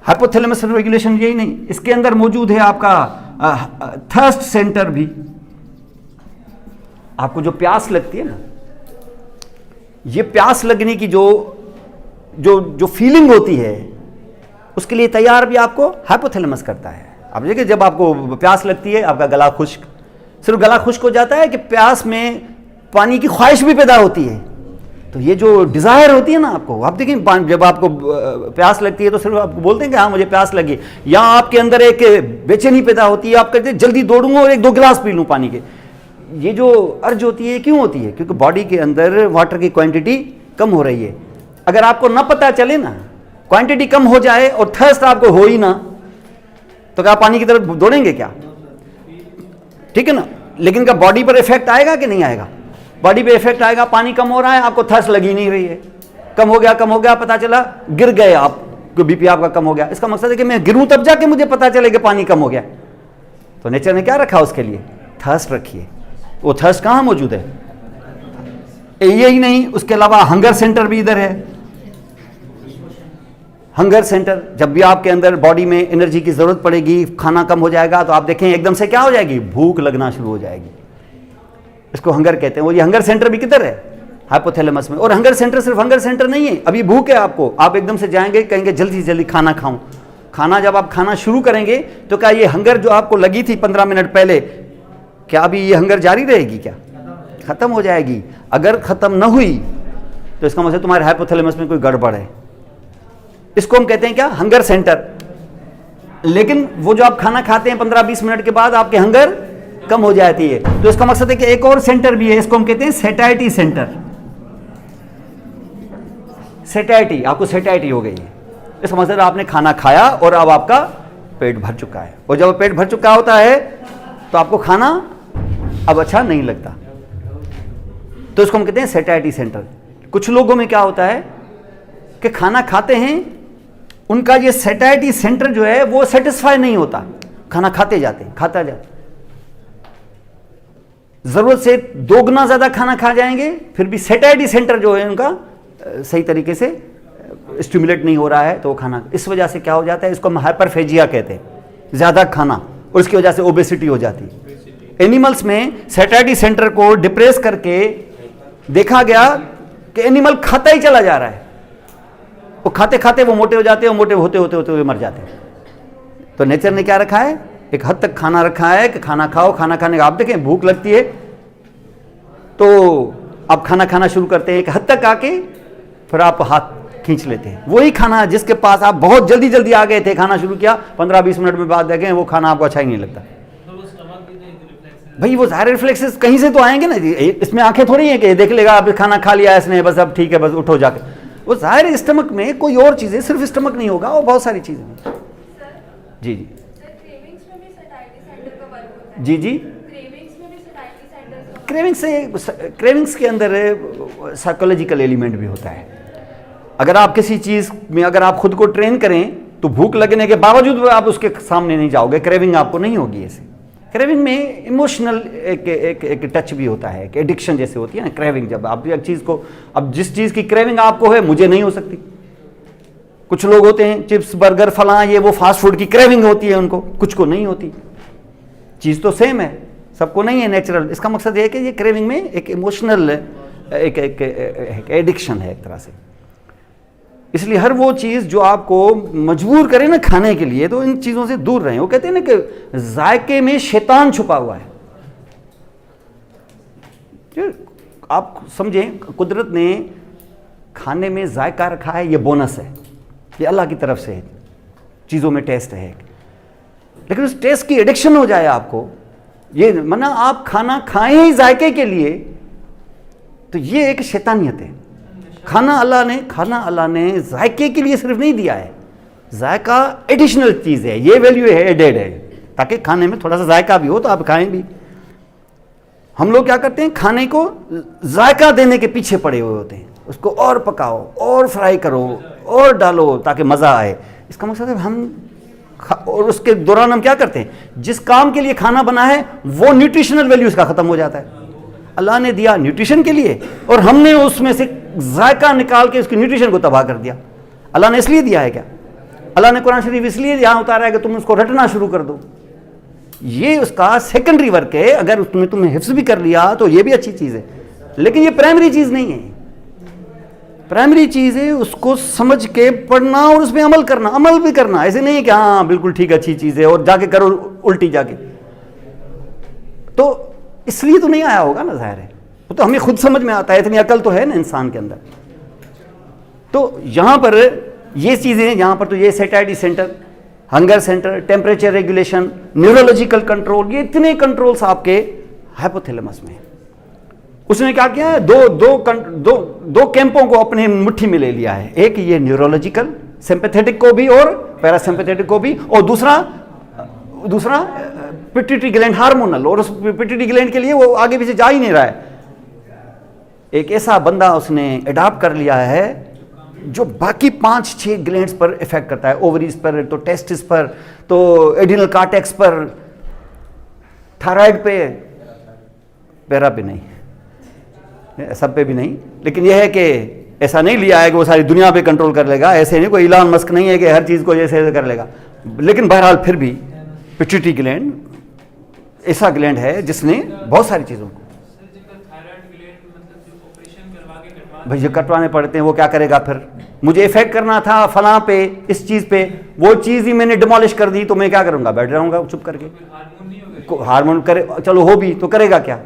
हाइपोथैलेमस रेगुलेशन यही नहीं, इसके अंदर मौजूद है आपका थर्स्ट सेंटर भी। आपको जो प्यास लगती है ना, ये प्यास लगने की जो फीलिंग होती है, उसके लिए तैयार भी आपको हाइपोथैलेमस करता है। आप देखिए, जब आपको प्यास लगती है, आपका गला खुश्क, सिर्फ गला खुश्क हो जाता है कि प्यास में पानी की ख्वाहिश भी पैदा होती है। तो ये जो डिज़ायर होती है ना आपको, आप देखें जब आपको प्यास लगती है तो सिर्फ आपको बोलते हैं कि हाँ मुझे प्यास लगी, या आपके अंदर एक बेचैनी पैदा होती है, आप कहते हैं जल्दी दौड़ूंगा और 1-2 गिलास पी लूँ पानी के। ये जो अर्ज होती है क्यों होती है? क्योंकि बॉडी के अंदर वाटर की क्वांटिटी कम हो रही है। अगर आपको ना पता चले ना, क्वांटिटी कम हो जाए और थर्स्ट आपको हो ही ना, तो क्या पानी की तरफ दौड़ेंगे क्या? ठीक है ना? लेकिन क्या बॉडी पर इफेक्ट आएगा कि नहीं आएगा? बॉडी पे इफेक्ट आएगा। पानी कम हो रहा है, आपको थर्स्ट लगी नहीं रही है, कम हो गया, पता चला गिर गए आप, बीपी आपका कम हो गया। इसका मकसद है कि मैं गिरूं तब जाके मुझे पता चले कि पानी कम हो गया। तो नेचर ने क्या रखा उसके लिए? थर्स्ट रखिए। वो थर्स्ट कहाँ मौजूद है? यही नहीं, उसके अलावा हंगर सेंटर भी इधर है। हंगर सेंटर, जब भी आपके अंदर बॉडी में एनर्जी की जरूरत पड़ेगी, खाना कम हो जाएगा, तो आप देखें एकदम से क्या हो जाएगी? भूख लगना शुरू हो जाएगी। इसको हंगर कहते हैं। वो ये हंगर सेंटर भी किधर है? हाइपोथैलेमस में। और हंगर सेंटर सिर्फ हंगर सेंटर नहीं है, अभी भूख है आपको, आप एकदम से जाएंगे, कहेंगे जल्दी से जल्दी खाना खाऊं। खाना जब आप खाना शुरू करेंगे तो क्या ये हंगर जो आपको लगी थी 15 मिनट पहले, क्या अभी ये हंगर जारी रहेगी? क्या खत्म हो जाएगी? अगर खत्म न हुई तो इसका मतलब तुम्हारे हाइपोथैलेमस में कोई गड़बड़ है। इसको हम कहते हैं क्या? Hunger centre. लेकिन वो जो आप खाना खाते हैं 15-20 मिनट के बाद आपके हंगर कम हो जाती है, तो इसका मकसद है कि एक और सेंटर भी है, इसको हम कहते हैं सेटाइटी सेंटर। सेटाइटी, आपको सेटाइटी हो गई है, इसका मतलब आपने खाना खाया और अब आपका पेट भर चुका है। और जब पेट भर चुका होता है तो आपको खाना अब अच्छा नहीं लगता, तो इसको हम कहते हैं सेटाइटी सेंटर। कुछ लोगों में क्या होता है कि खाना खाते हैं, उनका ये सेटाइटी सेंटर जो है वो सेटिस्फाई नहीं होता, खाना खाते जाते, जरूरत से 2 गुना ज्यादा खाना खा जाएंगे, फिर भी सेटाइटी सेंटर जो है उनका सही तरीके से स्टिमुलेट नहीं हो रहा है, तो वो खाना, इस वजह से क्या हो जाता है, इसको हम हाइपरफेजिया कहते हैं, ज्यादा खाना, और उसकी वजह से ओबेसिटी हो जाती है। एनिमल्स में सेटाइटी सेंटर को डिप्रेस करके देखा गया कि एनिमल खाता ही चला जा रहा है, वो खाते खाते वो मोटे हो जाते हैं, मोटे होते होते होते हुए मर जाते हैं। तो नेचर ने क्या रखा है? एक हद तक खाना रखा है कि खाना खाओ, खाना खाने का आप देखें भूख लगती है तो आप खाना खाना शुरू करते हैं, एक हद तक आके फिर आप हाथ खींच लेते हैं। वही खाना जिसके पास आप बहुत जल्दी जल्दी आ गए थे, खाना शुरू किया, 15-20 मिनट में बाद देखें वो खाना आपको अच्छा ही नहीं लगता। भाई वो ज़ाहिर रिफ्लेक्सेस कहीं से तो आएंगे ना, इसमें आंखें थोड़ी हैं कि देख लेगा अब खाना खा लिया इसने, बस अब ठीक है, बस उठो जाके। वो जाहिर है स्टमक में कोई और चीज़ें, सिर्फ स्टमक नहीं होगा और बहुत सारी चीज़ें। जी जी जी जी, क्रेविंग्स के अंदर साइकोलॉजिकल एलिमेंट भी होता है। अगर आप किसी चीज़ में अगर आप खुद को ट्रेन करें तो भूख लगने के बावजूद आप उसके सामने नहीं जाओगे, क्रेविंग आपको नहीं होगी। ऐसे क्रेविंग में इमोशनल एक टच भी होता है, एक एडिक्शन जैसे होती है ना क्रेविंग। जब आप एक चीज़ को, अब जिस चीज़ की क्रेविंग आपको है मुझे नहीं हो सकती। कुछ लोग होते हैं चिप्स बर्गर फलां ये वो फास्ट फूड की क्रेविंग होती है उनको, कुछ को नहीं होती। चीज़ तो सेम है, सबको नहीं है नेचुरल। इसका मकसद ये है कि ये क्रेविंग में एक इमोशनल एक एडिक्शन है एक तरह से। इसलिए हर वो चीज़ जो आपको मजबूर करे ना खाने के लिए, तो इन चीज़ों से दूर रहें। वो कहते हैं ना कि जायके में शैतान छुपा हुआ है। आप समझें, कुदरत ने खाने में जायका रखा है, ये बोनस है, ये अल्लाह की तरफ से है, चीज़ों में टेस्ट है। लेकिन उस टेस्ट की एडिक्शन हो जाए आपको, ये मना आप खाना खाएं ही जायके के लिए, तो ये एक शैतानियत है। खाना अल्लाह ने जायके के लिए सिर्फ नहीं दिया है, जायका एडिशनल चीज़ है, ये वैल्यू है, एडेड है, ताकि खाने में थोड़ा सा जायका भी हो तो आप खाएं भी। हम लोग क्या करते हैं, खाने को जायका देने के पीछे पड़े हुए होते हैं, उसको और पकाओ और फ्राई करो और डालो ताकि मज़ा आए। इसका मकसद है हम और उसके दौरान हम क्या करते हैं, जिस काम के लिए खाना बना है वो न्यूट्रिशनल वैल्यू इसका ख़त्म हो जाता है। अल्लाह ने दिया न्यूट्रिशन के लिए और हमने उसमें से जायका निकाल के उसके न्यूट्रिशन को तबाह कर दिया। अल्लाह ने इसलिए दिया है क्या? अल्लाह ने कुरान शरीफ इसलिए यहाँ उतारा है कि तुम उसको रटना शुरू कर दो। ये उसका सेकेंडरी वर्क है। अगर उसमें तुमने हिफ्ज़ भी कर लिया तो ये भी अच्छी चीज़ है, लेकिन ये प्राइमरी चीज़ नहीं है। प्राइमरी चीज़ है उसको समझ के पढ़ना और उसमें अमल करना, अमल भी करना। ऐसे नहीं है कि हाँ बिल्कुल ठीक अच्छी चीज़ है और जाके करो उल्टी जाके, तो इसलिए तो नहीं आया होगा ना, जाहिर है। वो तो हमें खुद समझ में आता है, इतनी अकल तो है ना इंसान के अंदर। तो यहाँ पर ये चीज़ें, यहाँ पर तो ये satisfactory centre, hunger centre, temperature regulation, neurological control, ये इतने कंट्रोल्स आपके हाइपोथैलेमस में है। उसने क्या किया है, दो कैंपों को अपने मुट्ठी में ले लिया है। एक ये न्यूरोलॉजिकल, सिंपैथेटिक को भी और पैरासिम्पैथेटिक को भी, और दूसरा पिट्यूटरी ग्लैंड हार्मोनल। और उस पिट्यूटरी ग्लैंड के लिए वो आगे पीछे जा ही नहीं रहा है। एक ऐसा बंदा उसने अडॉप्ट कर लिया है जो बाकी 5-6 ग्लैंड्स पर इफेक्ट करता है, ओवरीज पर, तो टेस्टिस पर, तो एडिनल कार्टेक्स पर, थायराइड पे, पैरा पे नहीं, सब पे भी नहीं। लेकिन यह है कि ऐसा नहीं लिया है कि वो सारी दुनिया पे कंट्रोल कर लेगा। ऐसे नहीं, कोई इलॉन मस्क नहीं है कि हर चीज़ को जैसे कर लेगा। लेकिन बहरहाल फिर भी पिट्यूटरी ग्लैंड ऐसा ग्लैंड है जिसने बहुत सारी चीज़ों को, भैया कटवाने पड़ते हैं। वो क्या करेगा फिर? मुझे इफेक्ट करना था फलां पे, इस चीज़ पे, वो चीज़ ही मैंने डिमोलिश कर दी, तो मैं क्या करूँगा? बैठ रहूँगा चुप करके। हार्मोन करे, चलो हो भी तो करेगा क्या?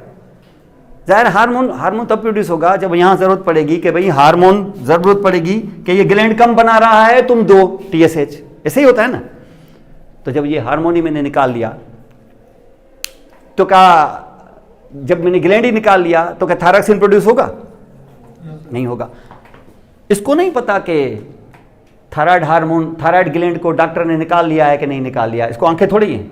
ज़ाहिर हार्मोन तब प्रोड्यूस होगा जब यहाँ ज़रूरत पड़ेगी कि भाई हार्मोन ज़रूरत पड़ेगी कि ये ग्लैंड कम बना रहा है, तुम दो TSH। ऐसे ही होता है ना। तो जब ये हार्मोन ही मैंने निकाल लिया तो क्या, जब मैंने ग्लैंड ही निकाल लिया तो क्या थायरॉक्सिन प्रोड्यूस होगा? नहीं होगा। इसको नहीं पता कि थायराइड हार्मोन, थायराइड ग्लैंड को डॉक्टर ने निकाल लिया है कि नहीं निकाल लिया। इसको आंखें थोड़ी हैं,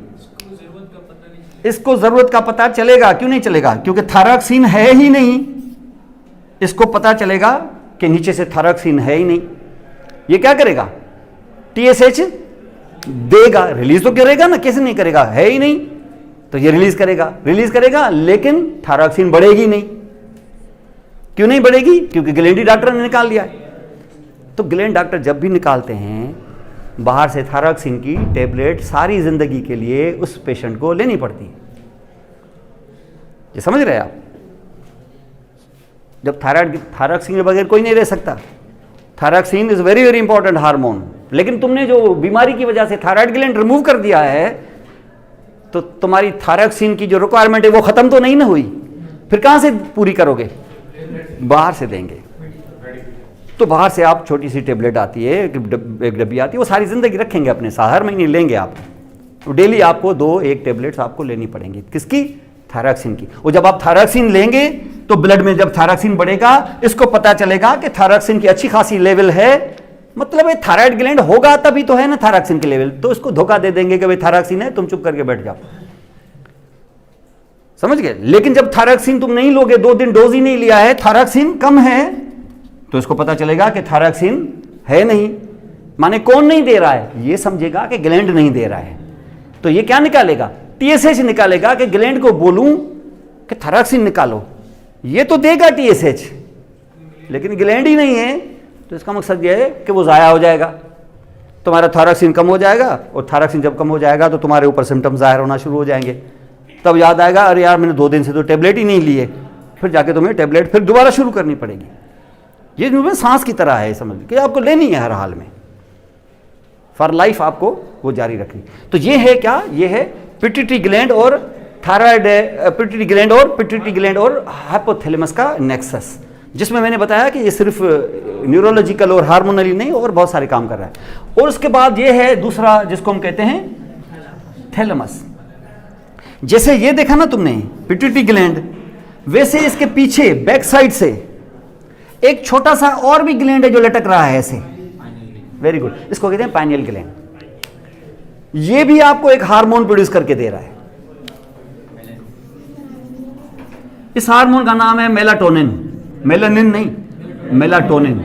इसको जरूरत का पता चलेगा। क्यों नहीं चलेगा? क्योंकि थायरॉक्सिन है ही नहीं। इसको पता चलेगा कि नीचे से थायरॉक्सिन है ही नहीं। ये क्या करेगा? TSH देगा, रिलीज तो करेगा ना, कैसे नहीं करेगा? है ही नहीं, तो ये रिलीज करेगा, लेकिन थायरॉक्सिन बढ़ेगी नहीं। क्यों नहीं बढ़ेगी? क्योंकि ग्लैंड ही डॉक्टर ने निकाल लिया है। तो ग्लैंड डॉक्टर जब भी निकालते हैं बाहर से थायरॉक्सिन की टेबलेट, सारी जिंदगी के लिए उस पेशेंट को लेनी पड़ती है। ये समझ रहे हैं आप? जब थायरॉक्सिन के बगैर कोई नहीं रह सकता। Thyroxine is very very important hormone. लेकिन तुमने जो बीमारी की वजह से थायराइड ग्लैंड रिमूव कर दिया है, तो तुम्हारी थायरॉक्सिन की जो रिक्वायरमेंट है वो खत्म तो नहीं ना हुई। फिर कहां से पूरी करोगे? बाहर से देंगे। तो बाहर से आप छोटी सी टेबलेट आती है, एक डब्बी आती है, वो सारी जिंदगी रखेंगे अपने साथ, हर महीने लेंगे आप। तो डेली आपको 2-1 टेबलेट्स आपको लेनी पड़ेंगी। किसकी? थायरॉक्सिन की। और जब आप थायरॉक्सिन लेंगे तो ब्लड में जब थायरॉक्सिन बढ़ेगा, इसको पता चलेगा कि थायरॉक्सिन की अच्छी खासी लेवल है, मतलब ये थायराइड ग्लैंड होगा तभी तो है ना थायरॉक्सिन की लेवल, तो इसको धोखा दे देंगे कि भाई थायरॉक्सिन है, तुम चुप करके बैठ जाओ। समझ गए? लेकिन जब थायरॉक्सिन तुम नहीं लोगे, 2 दिन डोज ही नहीं लिया है, थायरॉक्सिन कम है, तो इसको पता चलेगा कि थायरॉक्सिन है नहीं, माने कौन नहीं दे रहा है, ये समझेगा कि ग्लैंड नहीं दे रहा है। तो ये क्या निकालेगा? टीएसएच निकालेगा कि ग्लैंड को बोलूं कि थायरॉक्सिन निकालो, ये तो देगा टीएसएच, लेकिन ग्लैंड ही नहीं है, तो इसका मकसद ये है कि वो ज़ाया हो जाएगा, तुम्हारा थायरॉक्सिन कम हो जाएगा, और थायरॉक्सिन जब कम हो जाएगा तो तुम्हारे ऊपर सिम्टम्स ज़ाहिर होना शुरू हो जाएंगे। तब याद आएगा, अरे यार मैंने 2 दिन से तो टेबलेट ही नहीं लिए, फिर जाके तुम्हें टेबलेट फिर दोबारा शुरू करनी पड़ेगी। ये जो सांस की तरह है, समझ कि आपको लेनी है हर हाल में, फॉर लाइफ आपको वो जारी रखनी। तो ये है क्या? ये है पिट्यूटरी ग्लैंड और थायराइड, पिट्यूटरी ग्लैंड और पिट्यूटरी ग्लैंड और हाइपोथैलेमस का नेक्सस, जिसमें मैंने बताया कि ये सिर्फ न्यूरोलॉजिकल और हार्मोनली नहीं और बहुत सारे काम कर रहा है। और उसके बाद ये है दूसरा जिसको हम कहते हैं थैलेमस। जैसे ये देखा ना तुमने पिट्यूटरी ग्लैंड, वैसे इसके पीछे बैक साइड से एक छोटा सा और भी ग्लैंड है जो लटक रहा है ऐसे। वेरी गुड, इसको कहते हैं पाइनियल ग्लैंड। ये भी आपको एक हार्मोन प्रोड्यूस करके दे रहा है। इस हार्मोन का नाम है मेलाटोनिन, मेलानिन नहीं, मेलाटोनिन।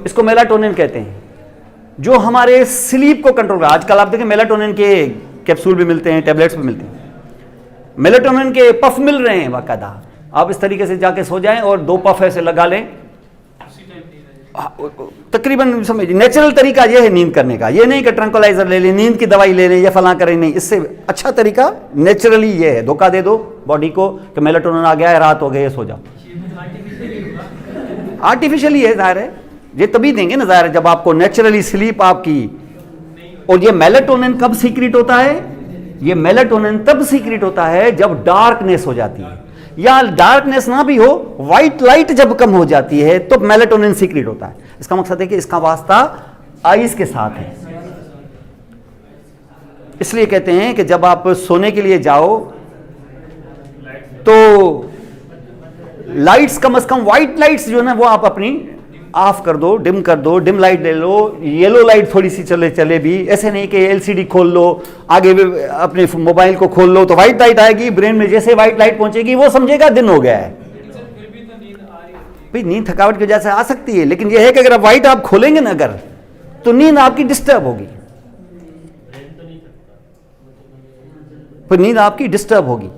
इसको मेलाटोनिन कहते हैं, जो हमारे स्लीप को कंट्रोल कर। आजकल आप देखें मेलाटोनिन के कैप्सूल भी मिलते हैं, टैबलेट्स भी मिलते हैं, मेलाटोनिन के पफ मिल रहे हैं बाकायदा। आप इस तरीके से जाके सो जाएं और 2 पफ ऐसे लगा लें, तकरीबन समझ नेचुरल तरीका यह है नींद करने का। ये नहीं कि ट्रंकुलाइजर ले लें, नींद की दवाई ले लें या फलां करें, नहीं, इससे अच्छा तरीका नेचुरली ये है। धोखा दे दो बॉडी को कि मेलाटोनिन आ गया है, रात हो गई है, सो जाओ। आर्टिफिशियली है, जाहिर है, ये तभी देंगे ना, जाहिर है, जब आपको नेचुरली स्लीप आपकी। और ये मेलाटोनिन कब सीक्रेट होता है? ये मेलाटोनिन तब सीक्रेट होता है जब डार्कनेस हो जाती है, या डार्कनेस ना भी हो, व्हाइट लाइट जब कम हो जाती है तो मेलाटोनिन सीक्रेट होता है। इसका मकसद है कि इसका वास्ता आइज के साथ है। इसलिए कहते हैं कि जब आप सोने के लिए जाओ तो लाइट्स कम से कम, व्हाइट लाइट्स जो है ना वो आप अपनी ऑफ कर दो, डिम कर दो, डिम लाइट ले लो, येलो लाइट थोड़ी सी चले भी, ऐसे नहीं कि एलसीडी खोल लो, आगे भी अपने मोबाइल को खोल लो तो व्हाइट लाइट आएगी ब्रेन में, जैसे व्हाइट लाइट पहुंचेगी वो समझेगा दिन हो गया है। भाई नींद थकावट की वजह से आ सकती है, लेकिन यह है कि अगर आप व्हाइट आप खोलेंगे ना अगर, तो नींद आपकी डिस्टर्ब होगी, फिर नींद आपकी डिस्टर्ब होगी।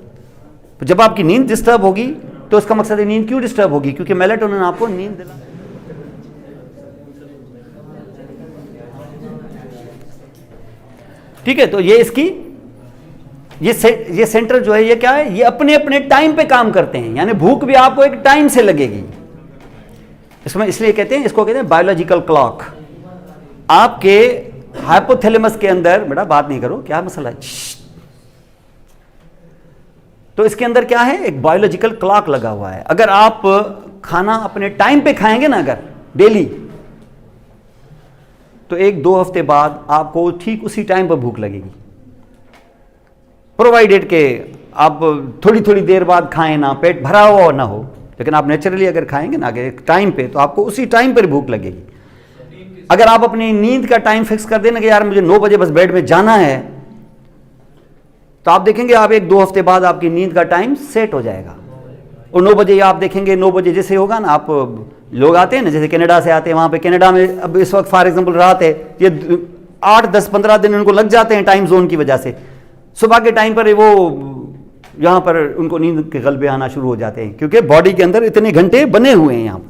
तो जब आपकी नींद डिस्टर्ब होगी तो इसका मकसद है नींद क्यों डिस्टर्ब होगी? क्योंकि मेलाटोनिन आपको नींद दिला। ठीक है, तो ये इसकी ये सेंटर जो है ये क्या है? ये अपने अपने टाइम पे काम करते हैं, यानी भूख भी आपको एक टाइम से लगेगी। इसमें इसलिए कहते हैं, इसको कहते हैं बायोलॉजिकल क्लॉक। आपके हाइपोथैलेमस के अंदर, बेटा बात नहीं करो, क्या मसला है? तो इसके अंदर क्या है? एक बायोलॉजिकल क्लॉक लगा हुआ है। अगर आप खाना अपने टाइम पे खाएंगे ना अगर डेली, तो 1-2 हफ्ते बाद आपको ठीक उसी टाइम पर भूख लगेगी, प्रोवाइडेड के आप थोड़ी थोड़ी देर बाद खाएं ना, पेट भरा हुआ ना हो, लेकिन आप नेचुरली अगर खाएंगे ना एक टाइम पे तो आपको उसी टाइम पर भूख लगेगी। अगर आप अपनी नींद का टाइम फिक्स कर देना कि यार मुझे 9 बजे बस बेड में जाना है, तो आप देखेंगे आप 1-2 हफ्ते बाद आपकी नींद का टाइम सेट हो जाएगा। और 9 बजे आप देखेंगे, 9 बजे जैसे होगा ना, आप लोग आते हैं ना, जैसे कनाडा से आते हैं, वहाँ पे कनाडा में अब इस वक्त फॉर एग्जांपल रात है, ये 8-10-15 दिन उनको लग जाते हैं टाइम जोन की वजह से। सुबह के टाइम पर वो यहाँ पर उनको नींद के गलबे आना शुरू हो जाते हैं, क्योंकि बॉडी के अंदर इतने घंटे बने हुए हैं यहाँ।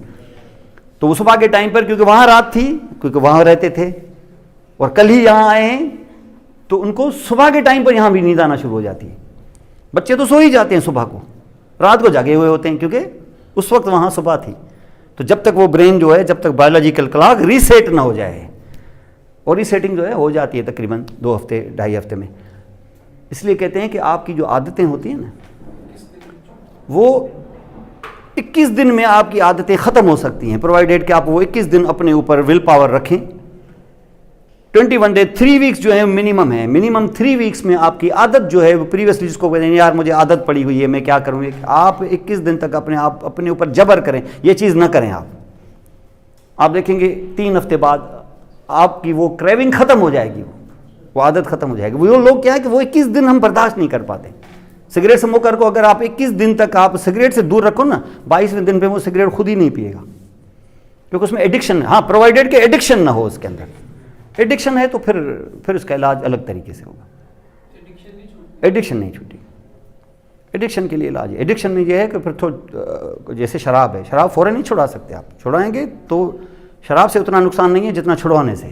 तो वो सुबह के टाइम पर, क्योंकि वहाँ रात थी, क्योंकि वहाँ रहते थे और कल ही यहाँ आए हैं, तो उनको सुबह के टाइम पर यहाँ भी नींद आना शुरू हो जाती है। बच्चे तो सो ही जाते हैं सुबह को, रात को जागे हुए होते हैं, क्योंकि उस वक्त वहाँ सुबह थी। तो जब तक वो ब्रेन जो है, जब तक बायोलॉजिकल क्लॉक रीसेट ना हो जाए, और रीसेटिंग जो है हो जाती है तकरीबन 2 हफ्ते 2.5 हफ्ते में। इसलिए कहते हैं कि आपकी जो आदतें होती हैं ना, वो 21 दिन में आपकी आदतें ख़त्म हो सकती हैं, प्रोवाइडेड कि आप वो 21 दिन अपने ऊपर विल पावर रखें 21 डे, 3 वीक्स जो है मिनिमम है, मिनिमम 3 वीक्स में आपकी आदत जो है वो प्रीवियसली जिसको कहते हैं यार मुझे आदत पड़ी हुई है मैं क्या करूँ, आप 21 दिन तक अपने ऊपर जबर करें, ये चीज़ ना करें आप देखेंगे 3 हफ्ते बाद आपकी वो क्रेविंग खत्म हो जाएगी, वो आदत खत्म हो जाएगी। वो लोग क्या है कि वो 21 दिन हम बर्दाश्त नहीं कर पाते। सिगरेट स्मोकर को अगर आप 21 दिन तक आप सिगरेट से दूर रखो ना, 22वें दिन पे वो सिगरेट खुद ही नहीं पिएगा, क्योंकि उसमें एडिक्शन है। हाँ, प्रोवाइडेड के एडिक्शन ना हो, उसके अंदर एडिक्शन है तो फिर उसका इलाज अलग तरीके से होगा। एडिक्शन नहीं छूटी, एडिक्शन के लिए इलाज है। एडिक्शन में ये है कि फिर जैसे शराब है, शराब फ़ौरन नहीं छुड़ा सकते आप, छुड़ाएंगे तो शराब से उतना नुकसान नहीं है जितना छुड़वाने से।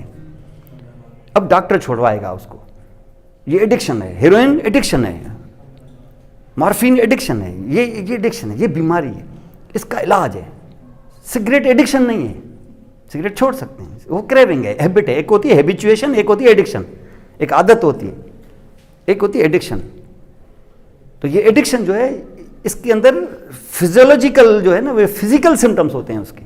अब डॉक्टर छुड़वाएगा उसको, ये एडिक्शन है। हेरोइन एडिक्शन है, मॉर्फिन एडिक्शन है, ये एडिक्शन है, ये बीमारी है, इसका इलाज है। सिगरेट एडिक्शन नहीं है, सिगरेट छोड़ सकते हैं, वो क्रेविंग है, हैबिट है। एक होती है हैबिचुएशन, एक होती है एडिक्शन, एक आदत होती है, एक होती है एडिक्शन। तो ये एडिक्शन जो है इसके अंदर फिजियोलॉजिकल जो है ना, वे फिजिकल सिम्टम्स होते हैं उसके,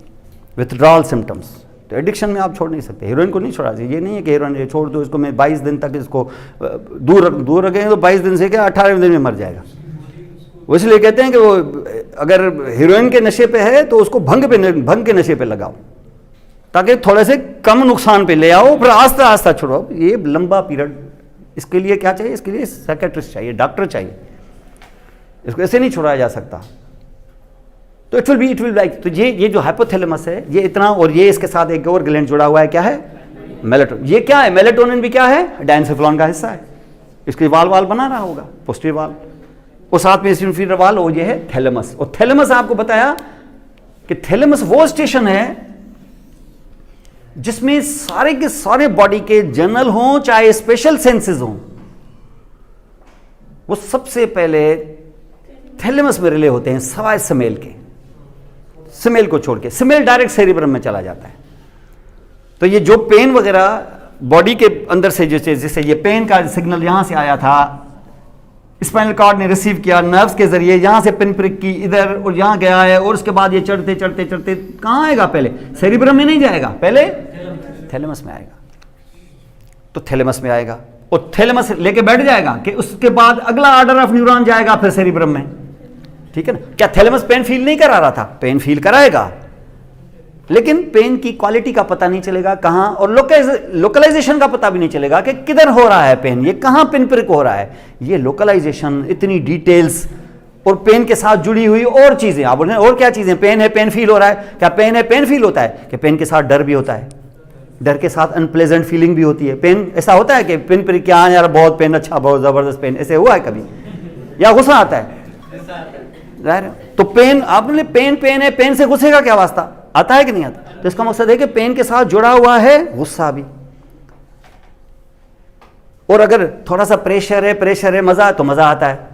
विथड्रॉल सिम्टम्स। तो एडिक्शन में आप छोड़ नहीं सकते, हीरोइन को नहीं छोड़ा चाहिए। ये नहीं है कि हीरोइन छोड़ दो इसको, मैं 22 दिन तक इसको दूर रखें तो 22 दिन से क्या 18वें दिन में मर जाएगा। वो इसलिए कहते हैं कि वो अगर हीरोइन के नशे पे है तो उसको भंग के नशे पे लगाओ, ताकि थोड़े से कम नुकसान पे ले आओ, फिर आस्ता आस्ता छोड़ो। ये लंबा पीरियड, इसके लिए क्या चाहिए, इसके लिए साइकेट्रिस्ट चाहिए, डॉक्टर चाहिए, इसको ऐसे नहीं छोड़ाया जा सकता। तो इट विल लाइक, तो ये जो हाइपोथैलेमस है ये इतना, और ये इसके साथ एक और ग्लैंड जुड़ा हुआ है, क्या है, मेलेटोनिन। ये क्या है, मेलेटोनिन भी क्या है, डायनसेफ्लॉन का हिस्सा है। इसके वाल बना रहा होगा, पोस्टीरियर वाल, और साथ में इंफीरियर वाल, और ये है थैलेमस। और थैलेमस आपको बताया कि थैलेमस वो स्टेशन है जिसमें सारे के सारे बॉडी के जनरल हों चाहे स्पेशल सेंसेस हों, वो सबसे पहले थैलेमस में रिले होते हैं, सवाए समेल के। समेल को छोड़ के, समेल डायरेक्ट सेरिब्रम में चला जाता है। तो ये जो पेन वगैरह बॉडी के अंदर से जैसे ये पेन का सिग्नल यहां से आया था, स्पाइनल कॉर्ड ने रिसीव किया नर्व्स के जरिए, यहां से पिन प्रिक की इधर और यहां गया है, और उसके बाद ये चढ़ते चढ़ते चढ़ते कहां आएगा, पहले सेरिब्रम में नहीं जाएगा, पहले थैलेमस में आएगा। तो थैलेमस में आएगा और थैलेमस लेके बैठ जाएगा कि उसके बाद अगला ऑर्डर ऑफ न्यूरॉन जाएगा फिर सेरिब्रम में, ठीक है ना। क्या थैलेमस पेन फील नहीं करा रहा था, पेन फील कराएगा, लेकिन पेन की क्वालिटी का पता नहीं चलेगा कहां, और लोकलाइजेशन का पता भी नहीं चलेगा कि किधर हो रहा है पेन, ये कहां पिन प्रिक हो रहा है। ये लोकलाइजेशन, इतनी डिटेल्स और पेन के साथ जुड़ी हुई और चीजें। आप बोल रहे हैं और क्या चीजें, पेन है पेन फील हो रहा है, क्या पेन है पेन फील होता है, कि पेन के साथ डर भी होता है, डर के साथ अनप्लेजेंट फीलिंग भी होती है। पेन ऐसा होता है कि पिन प्रिक क्या यार बहुत पेन, अच्छा बहुत जबरदस्त पेन, ऐसे हुआ है कभी, या गुस्सा आता है, तो पेन आपने पेन है, पेन से गुस्से का क्या वास्ता, आता है कि नहीं आता। तो इसका मकसद है कि पेन के साथ जुड़ा हुआ है गुस्सा भी। और अगर थोड़ा सा प्रेशर है मजा, तो मजा आता है।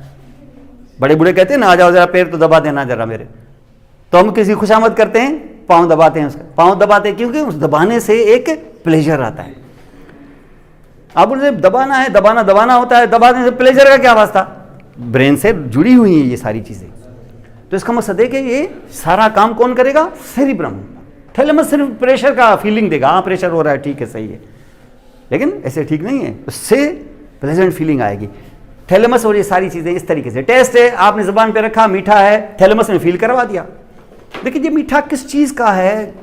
बड़े बूढ़े कहते हैं ना, आ जाओ जरा पैर तो दबा देना जरा मेरे, तो हम किसी खुशामद करते हैं, पांव दबाते हैं, उसका पांव दबाते हैं, क्योंकि उस दबाने से एक प्लेजर आता है। आप बोलते दबाना है, दबाना होता है, दबाने से प्लेजर का क्या वास्ता, ब्रेन से जुड़ी हुई है ये सारी चीजें। तो इसका मकसद है कि ये सारा काम कौन करेगा, सेरिब्रम। थैलेमस सिर्फ प्रेशर का फीलिंग देगा, हाँ प्रेशर हो रहा है, ठीक है सही है, लेकिन ऐसे ठीक नहीं है, उससे प्लेजेंट फीलिंग आएगी। थैलेमस और ये सारी चीजें इस तरीके से, टेस्ट है आपने जुबान पे रखा, मीठा है, थैलेमस ने फील करवा दिया। लेकिन ये मीठा किस चीज का है,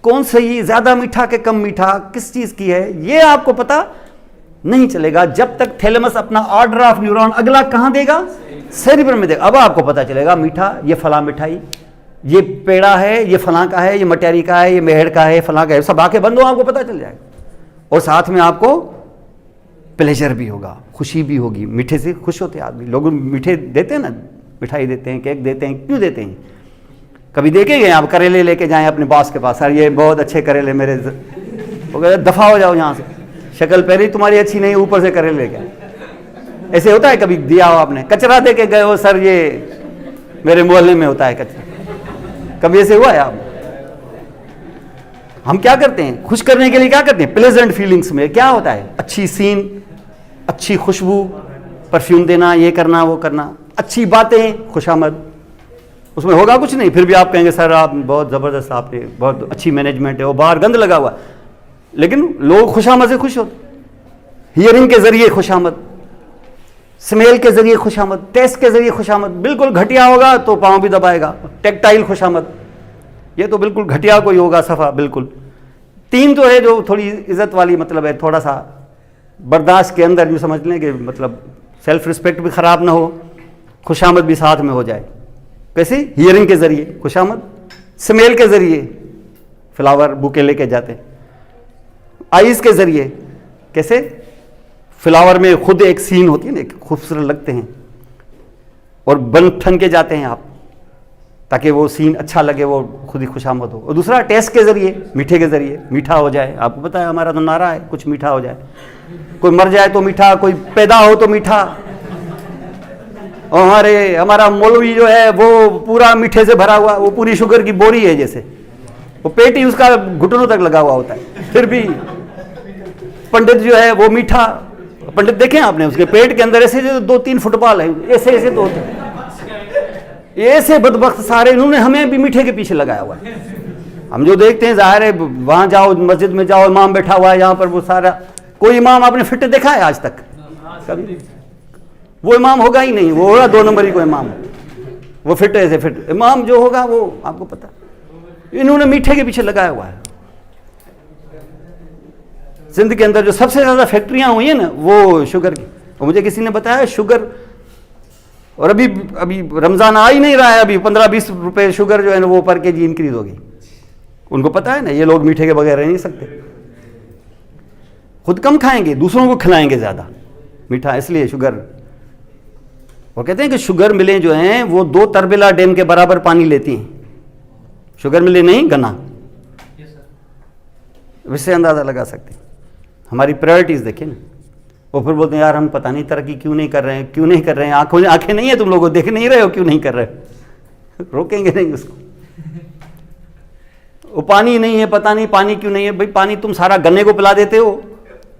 कौन सही, ज्यादा मीठा के कम मीठा, किस चीज की है, ये आपको पता नहीं चलेगा जब तक थैलेमस अपना ऑर्डर ऑफ न्यूरॉन अगला कहां देगा, सेरिब्रम में देगा। अब आपको पता चलेगा मीठा, ये फला मिठाई, ये पेड़ा है, ये फला का है, ये मटैरी का है, ये मेहड़ का है, फला का है, सब आके बंद हो, आपको पता चल जाएगा। और साथ में आपको प्लेजर भी होगा, खुशी भी होगी। मीठे से खुश होते हैं आदमी, लोग मीठे देते हैं ना, मिठाई देते हैं, केक देते हैं, क्यों देते हैं, कभी देखे गए आप करेले लेके जाएं अपने बॉस के पास, सर ये बहुत अच्छे करेले मेरे, वो कहते दफा हो जाओ यहाँ से, शक्ल पहले ही तुम्हारी अच्छी नहीं, ऊपर से करेले लेके। ऐसे होता है कभी दिया हो आपने, कचरा दे के गए हो, सर ये मेरे मोहल्ले में होता है कचरा, कभी ऐसे हुआ है आप। हम क्या करते हैं, खुश करने के लिए क्या करते हैं, प्लेजेंट फीलिंग्स में क्या होता है, अच्छी सीन, अच्छी खुशबू, परफ्यूम देना, ये करना वो करना, अच्छी बातें, खुशामद, उसमें होगा कुछ नहीं, फिर भी आप कहेंगे सर आप बहुत जबरदस्त, आपने बहुत अच्छी मैनेजमेंट है, वो बाहर गंद लगा हुआ, लेकिन लोग खुशामद से खुश होते, हियरिंग के जरिए खुशामद, स्मेल के जरिए खुशामद, टेस्ट के जरिए खुशामद। बिल्कुल घटिया होगा तो पाँव भी दबाएगा, टेक्टाइल खुशामद, ये तो बिल्कुल घटिया कोई होगा सफ़ा बिल्कुल। 3 तो है जो थोड़ी इज्जत वाली, मतलब है थोड़ा सा बर्दाश्त के अंदर, यूँ समझ लें कि मतलब सेल्फ रिस्पेक्ट भी ख़राब ना हो, खुशामद भी साथ में हो जाए। कैसे? हियरिंग के ज़रिए खुशामद, स्मेल के ज़रिए फ्लावर बुके लेके जाते, आइज़ के ज़रिए कैसे? फ्लावर में खुद एक सीन होती है ना, खूबसूरत लगते हैं और बन ठन के जाते हैं आप, ताकि वो सीन अच्छा लगे, वो खुद ही खुशामद हो। और दूसरा टेस्ट के ज़रिए, मीठे के ज़रिए, मीठा हो जाए। आपको पता है हमारा तो नारा है, कुछ मीठा हो जाए, कोई मर जाए तो मीठा, कोई पैदा हो तो मीठा। और हमारा मौलवी जो है वो पूरा मीठे से भरा हुआ, वो पूरी शुगर की बोरी है जैसे, वो पेट ही उसका घुटनों तक लगा हुआ होता है, फिर भी पंडित जो है वो मीठा। पंडित देखें आपने, उसके पेट के अंदर ऐसे 2-3 फुटबॉल है, ऐसे ऐसे तो होते हैं। ऐसे बदबख्त सारे, इन्होंने हमें भी मीठे के पीछे लगाया हुआ है। हम जो देखते हैं, जाहिर है वहाँ जाओ, मस्जिद में जाओ, इमाम बैठा हुआ है यहाँ पर, वो सारा, कोई इमाम आपने फिट देखा है आज तक? कभी वो इमाम होगा ही नहीं, वो होगा 2 नंबर ही कोई इमाम, वो फिट ऐसे फिट इमाम जो होगा वो आपको पता। इन्होंने मीठे के पीछे लगाया हुआ है। सिंध के अंदर जो सबसे ज़्यादा फैक्ट्रियाँ हुई हैं ना, वो शुगर की। और मुझे किसी ने बताया शुगर, और अभी रमज़ान आ ही नहीं रहा है, अभी 15-20 रुपए शुगर जो है ना वो पर केजी इंक्रीज हो गई। उनको पता है ना, ये लोग मीठे के बगैर रह नहीं सकते, खुद कम खाएंगे, दूसरों को खिलाएंगे ज़्यादा मीठा, इसलिए शुगर। वो कहते हैं कि शुगर मिलें जो हैं वो 2 तरबिला डैम के बराबर पानी लेती हैं। शुगर मिले नहीं गन्ना, इससे अंदाज़ा लगा सकते हैं। हमारी प्रायोरिटीज़ देखिए ना। वो फिर बोलते हैं यार हम पता नहीं तरक्की क्यों नहीं कर रहे हैं, क्यों नहीं कर रहे हैं, आंखें नहीं है तुम लोगों, देख नहीं रहे हो, क्यों नहीं कर रहे हो? रोकेंगे नहीं उसको। वो पानी नहीं है, पता नहीं पानी क्यों नहीं है। भाई पानी तुम सारा गन्ने को पिला देते हो,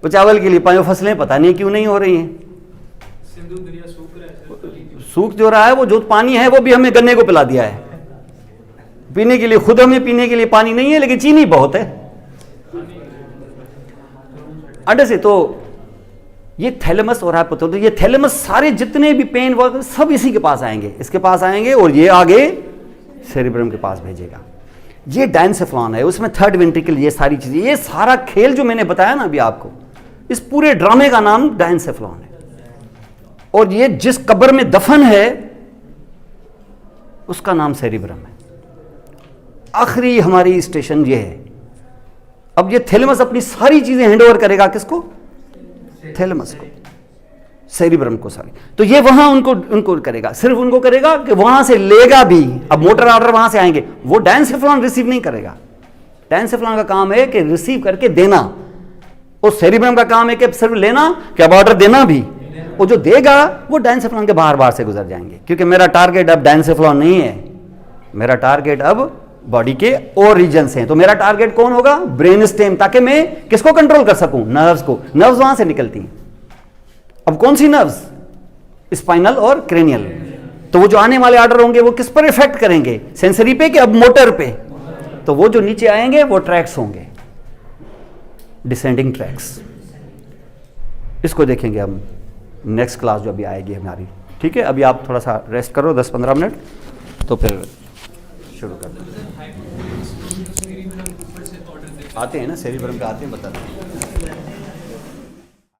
वो चावल के लिए पानी, फसलें पता नहीं क्यों नहीं हो रही हैं। सूख जो रहा है, वो जो पानी है वो भी हमें गन्ने को पिला दिया है पीने के लिए। खुद हमें पीने के लिए पानी नहीं है, लेकिन चीनी बहुत है अंडे से। तो ये थैलेमस और हाइपोथैलेमस, तो ये थैलेमस सारे जितने भी पेन वर्क सब इसी के पास आएंगे, इसके पास आएंगे, और ये आगे सेरिब्रम के पास भेजेगा। ये डायनसेफ्लॉन है, उसमें 3rd वेंट्रिकल, ये सारी चीजें, ये सारा खेल जो मैंने बताया ना अभी आपको, इस पूरे ड्रामे का नाम डायनसेफ्लॉन है। और ये जिस कब्र में दफन है उसका नाम सेरिब्रम है। आखिरी हमारी स्टेशन ये है। अब ये थैलेमस अपनी सारी चीजें हैंडओवर करेगा किसको? थैलेमस को, सेरिब्रम को सारी। तो ये वहां उनको करेगा, सिर्फ उनको करेगा कि वहां से लेगा भी। अब मोटर ऑर्डर वहां से आएंगे, वो डायनसेफ्लॉन रिसीव नहीं करेगा। डायनसेफ्लॉन का काम है कि रिसीव करके देना, और सेरिब्रम का काम है कि सिर्फ लेना, कि अब ऑर्डर देना भी। वो जो देगा वो डायनसेफ्लॉन के बाहर से गुजर जाएंगे, क्योंकि मेरा टारगेट अब डायनसेफ्लॉन नहीं है, मेरा टारगेट अब बॉडी के और रीजन हैं। तो मेरा टारगेट कौन होगा? ब्रेन स्टेम, ताकि मैं किसको कंट्रोल कर सकूं? नर्व्स को। नर्व्स वहां से निकलती हैं। अब कौन सी नर्व्स? स्पाइनल और क्रेनियल। तो वो जो आने वाले ऑर्डर होंगे वो किस पर इफेक्ट करेंगे? सेंसरी पे कि अब मोटर पे? तो वो जो नीचे आएंगे वो ट्रैक्स होंगे, डिसेंडिंग ट्रैक्स। इसको देखेंगे हम नेक्स्ट क्लास जो अभी आएगी हमारी। ठीक है, अभी आप थोड़ा सा रेस्ट करो 10-15 मिनट, तो फिर शुरू करते हैं। आते हैं ना सेरिब्रम पे, आते हैं, बताते हैं।